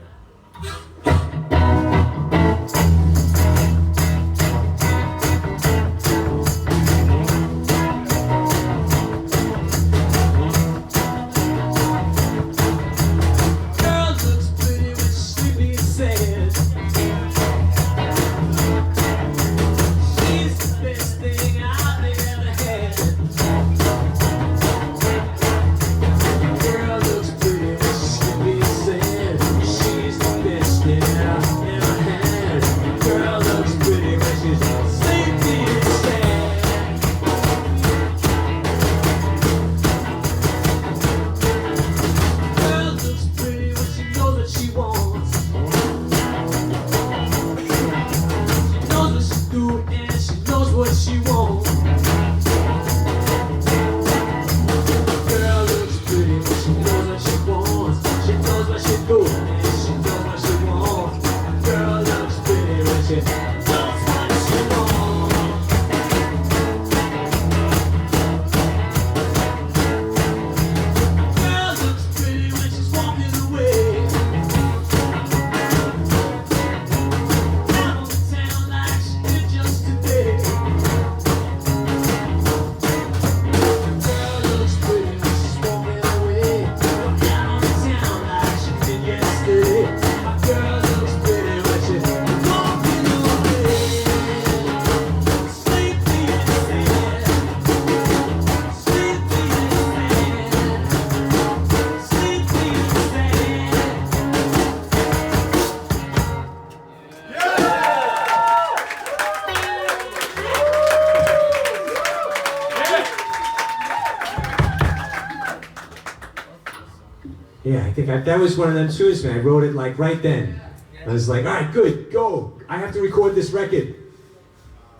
Yeah, I think that was one of them tunes, man. I wrote it like right then. I was like, all right, good, go. I have to record this record.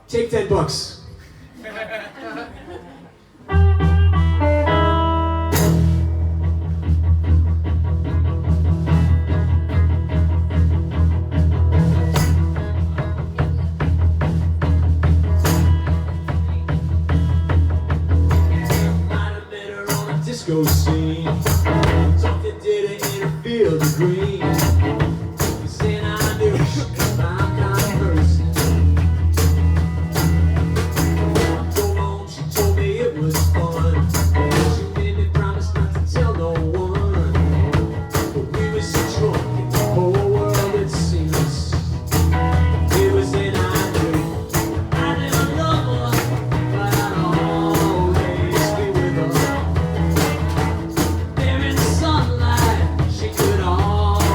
Take $10. Disco scene, something didn't interfere the green. You said I knew she was my kind of person. Go home, she told me it was fun. She made me promise not to tell no one. But we were so drunk in the whole world it seems. It was in I never love her, but I'd always be with her. There in the sunlight, she could always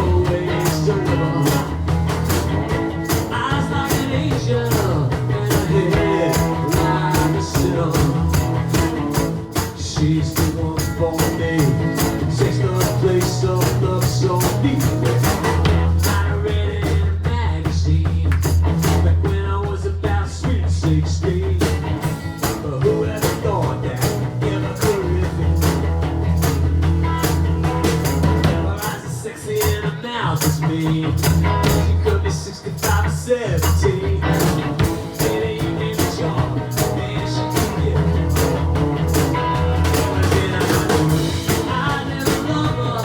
she's the one for me. Takes the place of love so deep. I read it in a magazine back when I was about sweet 16. But who ever thought that ever could have been? Her eyes are sexy and her mouth is mean. She could be 65 or 17. Baby, you gave me joy, man, she could get me. I never love her,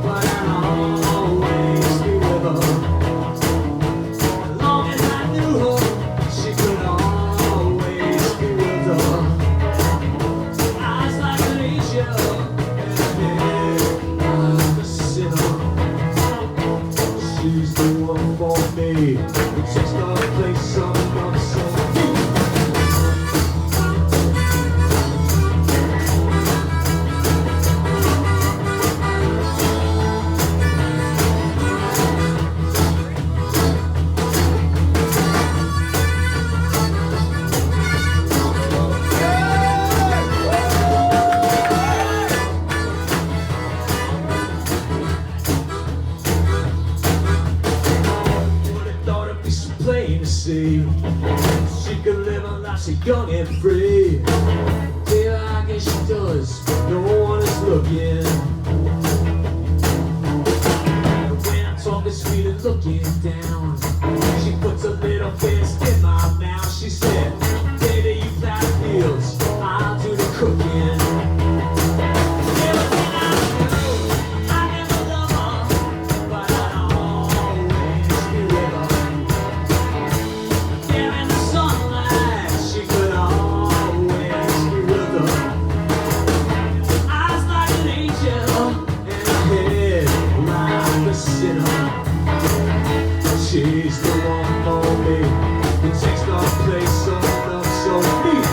but I'll always be with her. As long as I knew her, she could always be with her. Eyes like an angel, and a head like a sinner. She's the one for me. It takes the place of love so deep. Plain to see, she could live her life so young and free. Yeah, I guess she does, but no one is looking. And when I'm talking sweet and looking down, she puts a little fist in my mouth. She said, baby, you plow the fields, I'll do the cooking. She's the one for me. It takes the place of love so deep.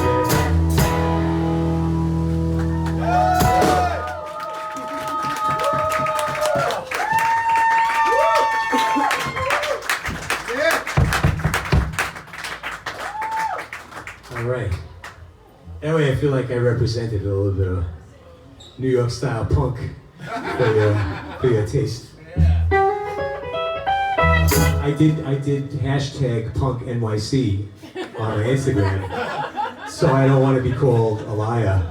All right. Anyway, I feel like I represented a little bit of New York style punk for your taste. I did hashtag punk NYC on my Instagram, so I don't want to be called a liar.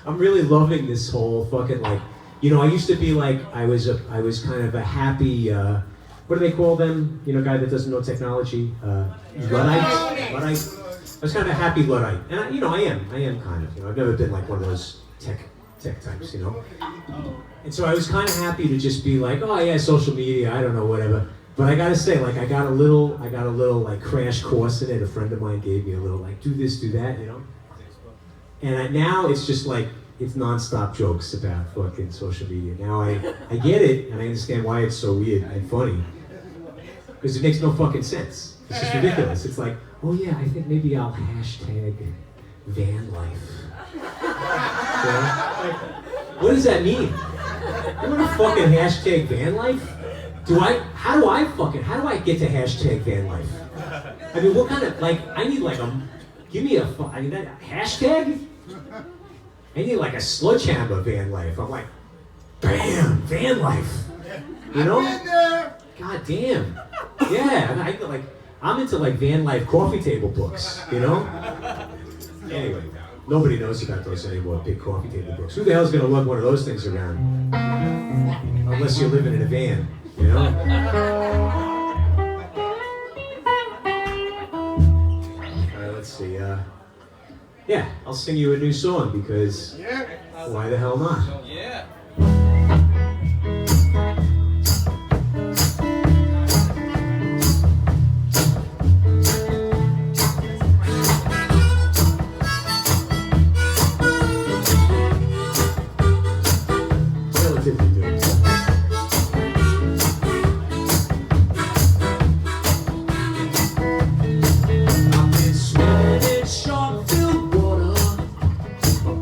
I'm really loving this whole fucking like, you know, I used to be like, I was kind of a happy, what do they call them? You know, guy that doesn't know technology, Luddite. I was kind of a happy Luddite, and I am kind of, you know, I've never been like one of those tech types, you know. And so I was kind of happy to just be like, oh yeah, social media, I don't know, whatever. But I gotta say, like, I got a little like crash course in it. A friend of mine gave me a little like, do this, do that, you know. And now it's just like, it's nonstop jokes about fucking social media. Now I get it, and I understand why it's so weird and funny. Because it makes no fucking sense. It's just ridiculous. It's like, oh yeah, I think maybe I'll hashtag van life. You know? Like, what does that mean? You want to fucking hashtag van life? How do I get to hashtag van life? I mean, what kind of, like, I need like give me a hashtag? I need like a sledgehammer van life. I'm like, bam, van life. You know? God damn. Yeah, I'm into like van life coffee table books, you know? Anyway, nobody knows about those anymore, big coffee table books. Who the hell's gonna lug one of those things around? Unless you're living in a van, you know? Alright, let's see. Yeah, I'll sing you a new song because why the hell not? Yeah.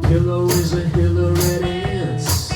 Pillow is a hill of red ants.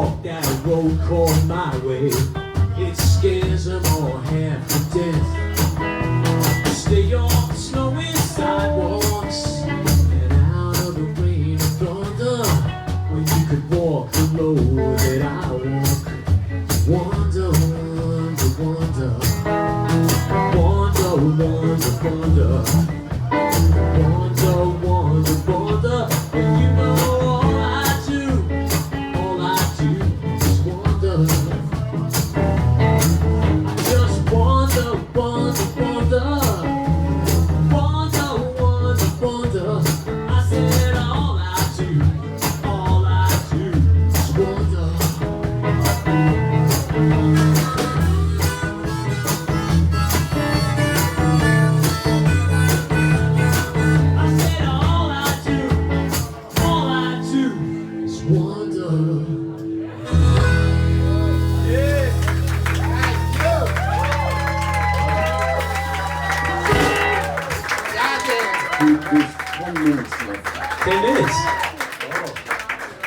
walk that road called my way. It scares them all half to death. Stay off the snowy sidewalks and out of the rain and thunder, when you could walk the road that I walk. Wonder, wonder, wonder, wonder, wonder, wonder, wonder, wonder, wonder. And you know all I do is wonder. I just wonder, wonder, wonder, wonder, wonder, wonder. I said all I do is wonder. There's 10 minutes left. 10 minutes.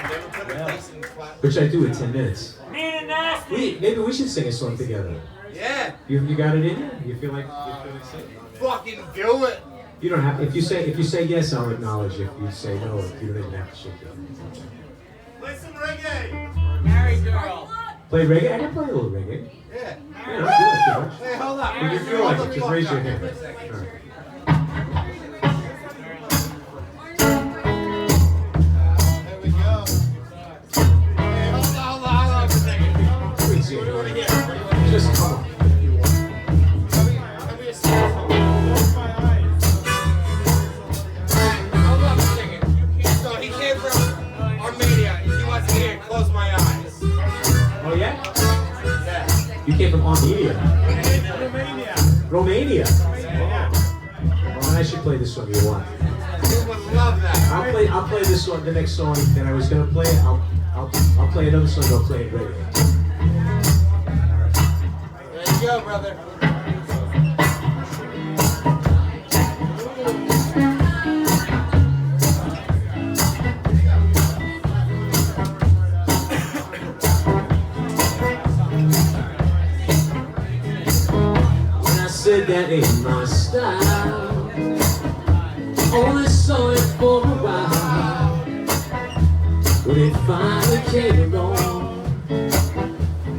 Never put a place in flat. What should I do with 10 minutes? Maybe we should sing a song together. Yeah. You got it in you? You feel like singing? Fucking do it. You don't have. If you say yes, I'll acknowledge. If you say no, you don't even have to shake it. Play some reggae. Married girl. Play reggae? I can play a little reggae. Yeah. Yeah, don't do that too much. Hey, hold up. If you feel like it, just raise your hand. All right. There we go. Hey, hold on for a second. Please, yeah, just come on. Let me just hold up a second. So he came from Armenia. He wants to hear Close My Eyes. Oh yeah? Yeah. You came from Armenia. Romania. Romania. Well, I should play this song you want. You would love that. I'll play this song, the next song that I was gonna play. I'll play another song. I'll play it reggae. There you go, brother. Said that ain't my style. Only saw it for a while. When it finally came along,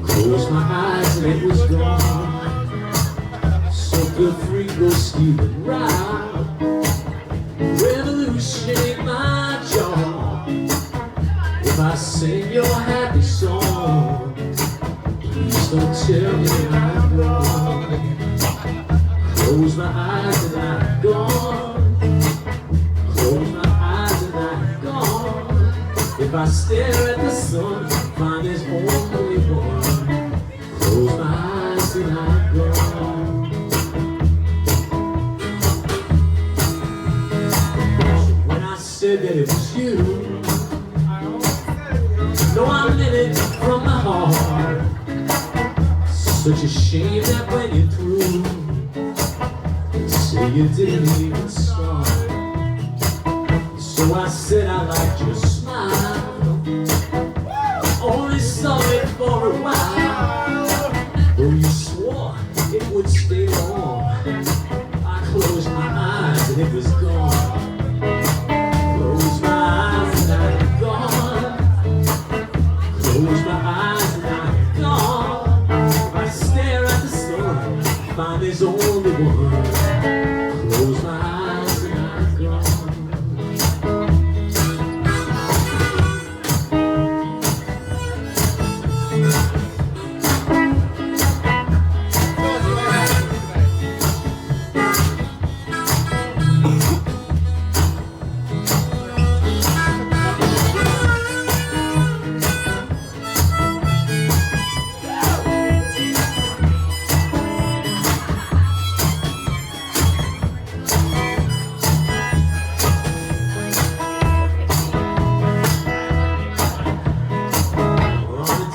closed my eyes and it was gone. So feel free, go steal and ride. Revolution ain't my job. If I sing your happy song, please don't tell me I'm wrong. Close my eyes and I'm gone. Close my eyes and I'm gone. If I stare at the sun, find there's only one. Close my eyes and I'm gone. So when I said that it was you, no, I meant it from my heart. Such a shame that when you're through, say you didn't even start. So I said I liked your smile. Only saw it for a while. Though you swore it would stay long, I closed my eyes and it was gone. Closed my eyes and I'm gone. Close my eyes and I'm gone. If I stare at the sun, find there's only one. Close my eyes and I'm gone.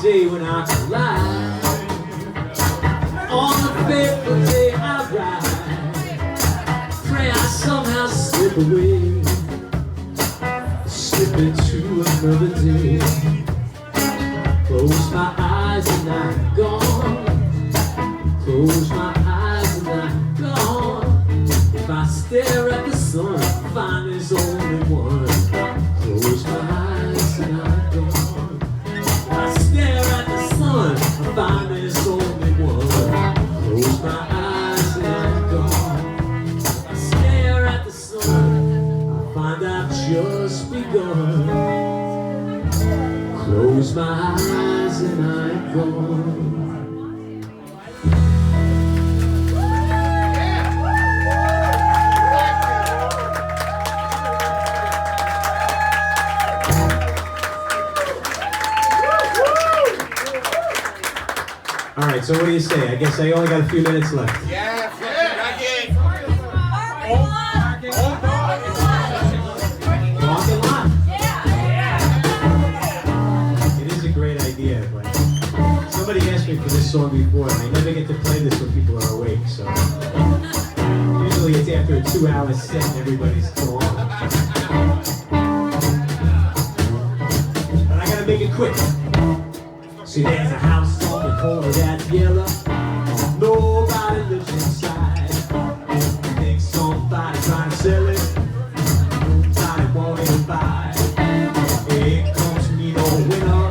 When I collide, on the fateful day I ride, pray I somehow slip away, slip into another day. Close my eyes and I'm gone. All right, so what do you say? I guess I only got a few minutes left. Yeah, Vic Walking lot. It is a great idea, but somebody asked me for this song before, and I never get to play this when people are awake, so usually it's after a 2-hour set and everybody's gone. But I gotta make it quick. See, there's a house on the corner that's yellow. Nobody lives inside. Think somebody trying to sell it. Somebody wanting to buy. It comes me no winner.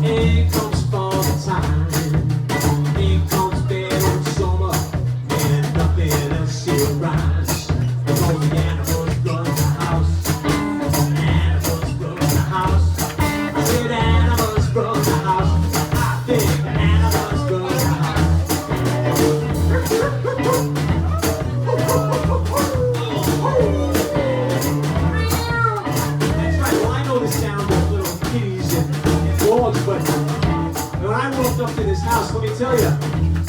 It comes for the time. It comes bad on summer. And nothing else here rhymes. Because the animals run the house. Animals run the house. I said animals run the house. I think animals run the house. That's right, well I know the sound of little kitties and dogs, but when I walked up to this house, let me tell you,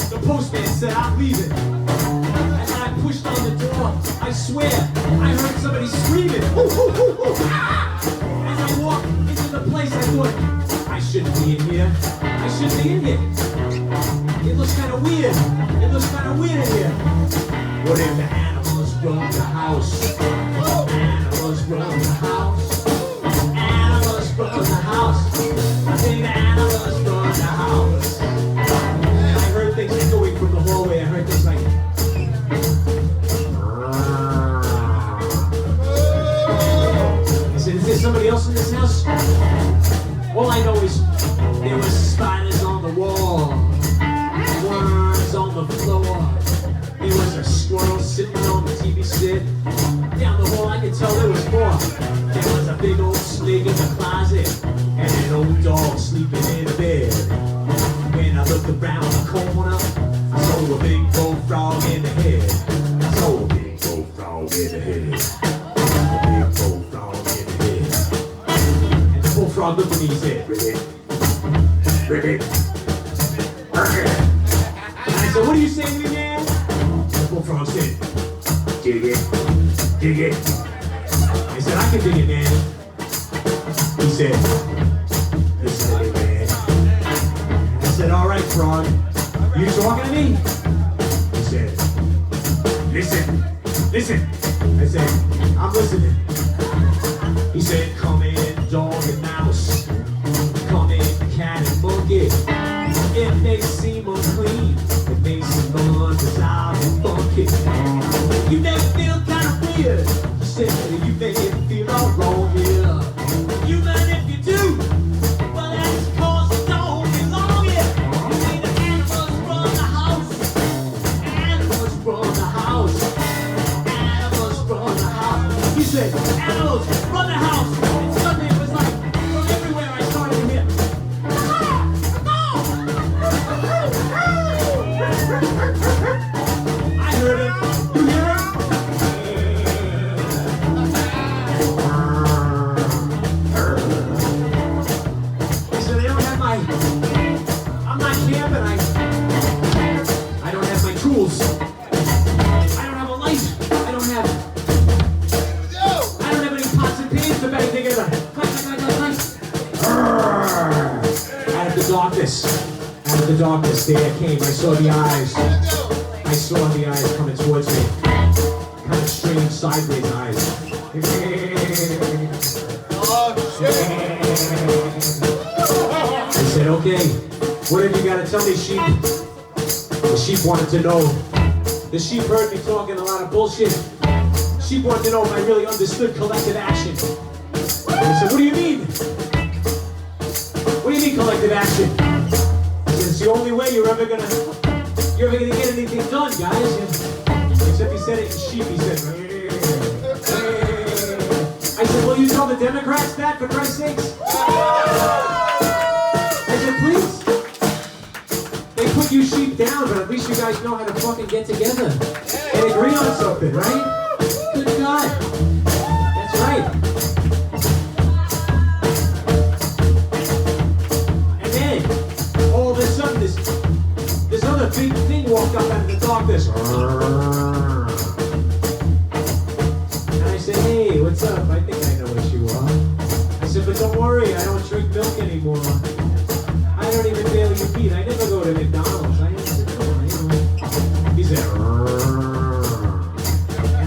the postman said I'm leaving. And then I pushed on the door, I swear, I heard somebody screaming. Ooh, ooh, ooh, ooh, ah! As I walked into the place, I thought, I shouldn't be in here. I shouldn't be in here. It looks kind of weird. It looks kind of weird in here. What if the animals run the house? Animals run the house. Animals run the house. I think the animals run the house. And I heard things echoing from the hallway. I heard things like. I said, is there somebody else in this house? All I know is there were spiders on the wall, worms on the floor. There was a squirrel sitting on the TV set. Down the hall I could tell there was more. There was a big old snake in the closet, and an old dog sleeping in a bed. When I looked around the corner, I saw a big bullfrog in the head. I saw a big bullfrog in the head. A big bullfrog in the head. And the bullfrog looked at me and said, Ribbit, Ribbit, Ribbit. And I said, what are you saying to me, man? The bullfrog said, dig it, dig it. I said, I can dig it, man. He said, listen to me, man. I said, all right, frog, you talking to me? He said, listen, listen. I said, I'm listening. He said, come in, dog and mouse. Come in, cat and monkey. It may seem unclean, it may seem undesirable and funky. You may feel kind of weird. You said you may feel all wrong here. Even if you do, well that's cause you don't belong here. You see the animals run the house. Animals run the house. Animals run the house. He said, animals run the house. And suddenly it was like, from everywhere I started to hear. I heard it. You hear it? He said, they don't have my. I'm not camping. I don't have my tools. I don't have a light. I don't have any pots and pans to bang together. Out of the darkness, there it came. I saw the eyes. I saw the eyes coming towards me. Kind of strange sideways eyes. I said, okay, what have you got to tell me, sheep? The sheep wanted to know. The sheep heard me talking a lot of bullshit. Sheep wanted to know if I really understood collective action. And I said, what do you mean? What do you mean collective action? I said, it's the only way you're ever gonna get anything done, guys. Except he said it in sheep. He said, I said, well, you tell the Democrats that, for Christ's sakes? guys know how to fucking get together and agree on something, right? Good God. That's right. And then, all of a sudden, this other big thing walked up out of the darkness. And I said, hey, what's up? I think I know what you are. I said, but don't worry, I don't drink milk anymore. I don't even bail you feet. I never go to McDonald's. I just sit down, you know. He said, and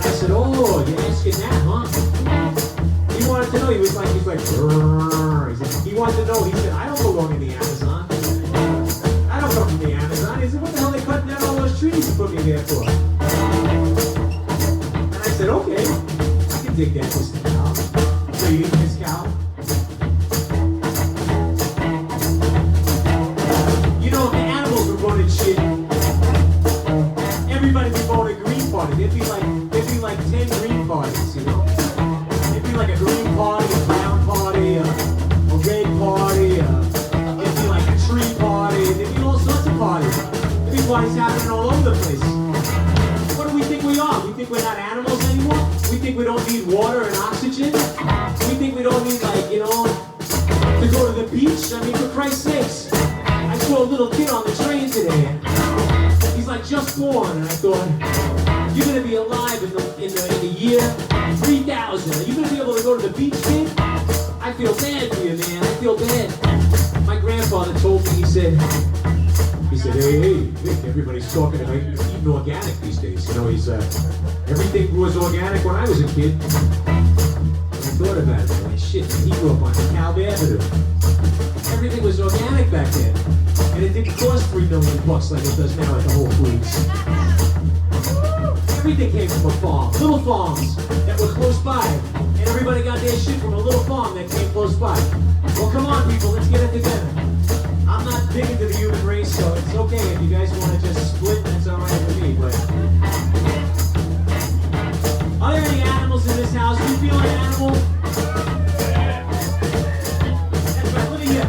I said, oh, you're asking that, huh? He wanted to know. He's like, he said, he wanted to know. He said, I don't belong in the Amazon. I don't come from the Amazon. He said, what the hell are they cutting down all those trees to put me there for? And I said, okay, I can dig that, Mr. Cow. So you eat this cow? You know, if the animals were running shit, everybody would vote a green party. There'd be like 10 green parties, you know? There'd be like a green party, a brown party, a red party, there'd be like a tree party, there'd be all sorts of parties. There'd be parties happening all over the place. What do we think we are? We think we're not animals anymore? We think we don't need water and oxygen? We think we don't need, like, you know, to go to the beach? I mean, for Christ's sakes. I saw a little kid on the train today. He's like just born, and I thought, you're gonna be alive in the year 3000. Are you gonna be able to go to the beach, kid? I feel bad for you, man. I feel bad. My grandfather told me, he said, hey, Vic, everybody's talking about eating organic these days. You know, everything was organic when I was a kid. And I thought about it, like, shit, he grew up on DeKalb Avenue. Everything was organic back then. And it didn't cost $3 million like it does now at the Whole Foods. Everything came from a farm, little farms that were close by. And everybody got their shit from a little farm that came close by. Well, come on, people, let's get it together. I'm not big into the human race, so it's okay if you guys want to just split, that's alright with me, but... Are there any animals in this house? Do you feel an animal? That's right, look at you.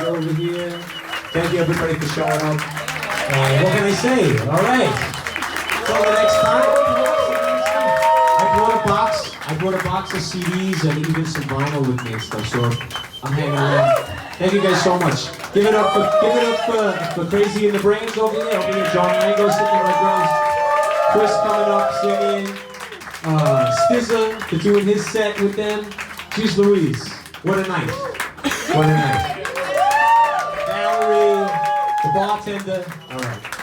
Over here. Thank you everybody for showing up. What can I say? All right. Till the next time. I brought a box of CDs and even some vinyl with me and stuff. So I'm hanging around. Thank you guys so much. Give it up for Crazy in the Brains over here. Over here, John Mango sitting on drums. Chris coming up singing. Stizza for doing his set with them. Jeez Louise. What a night. What a night. The bartender. All right.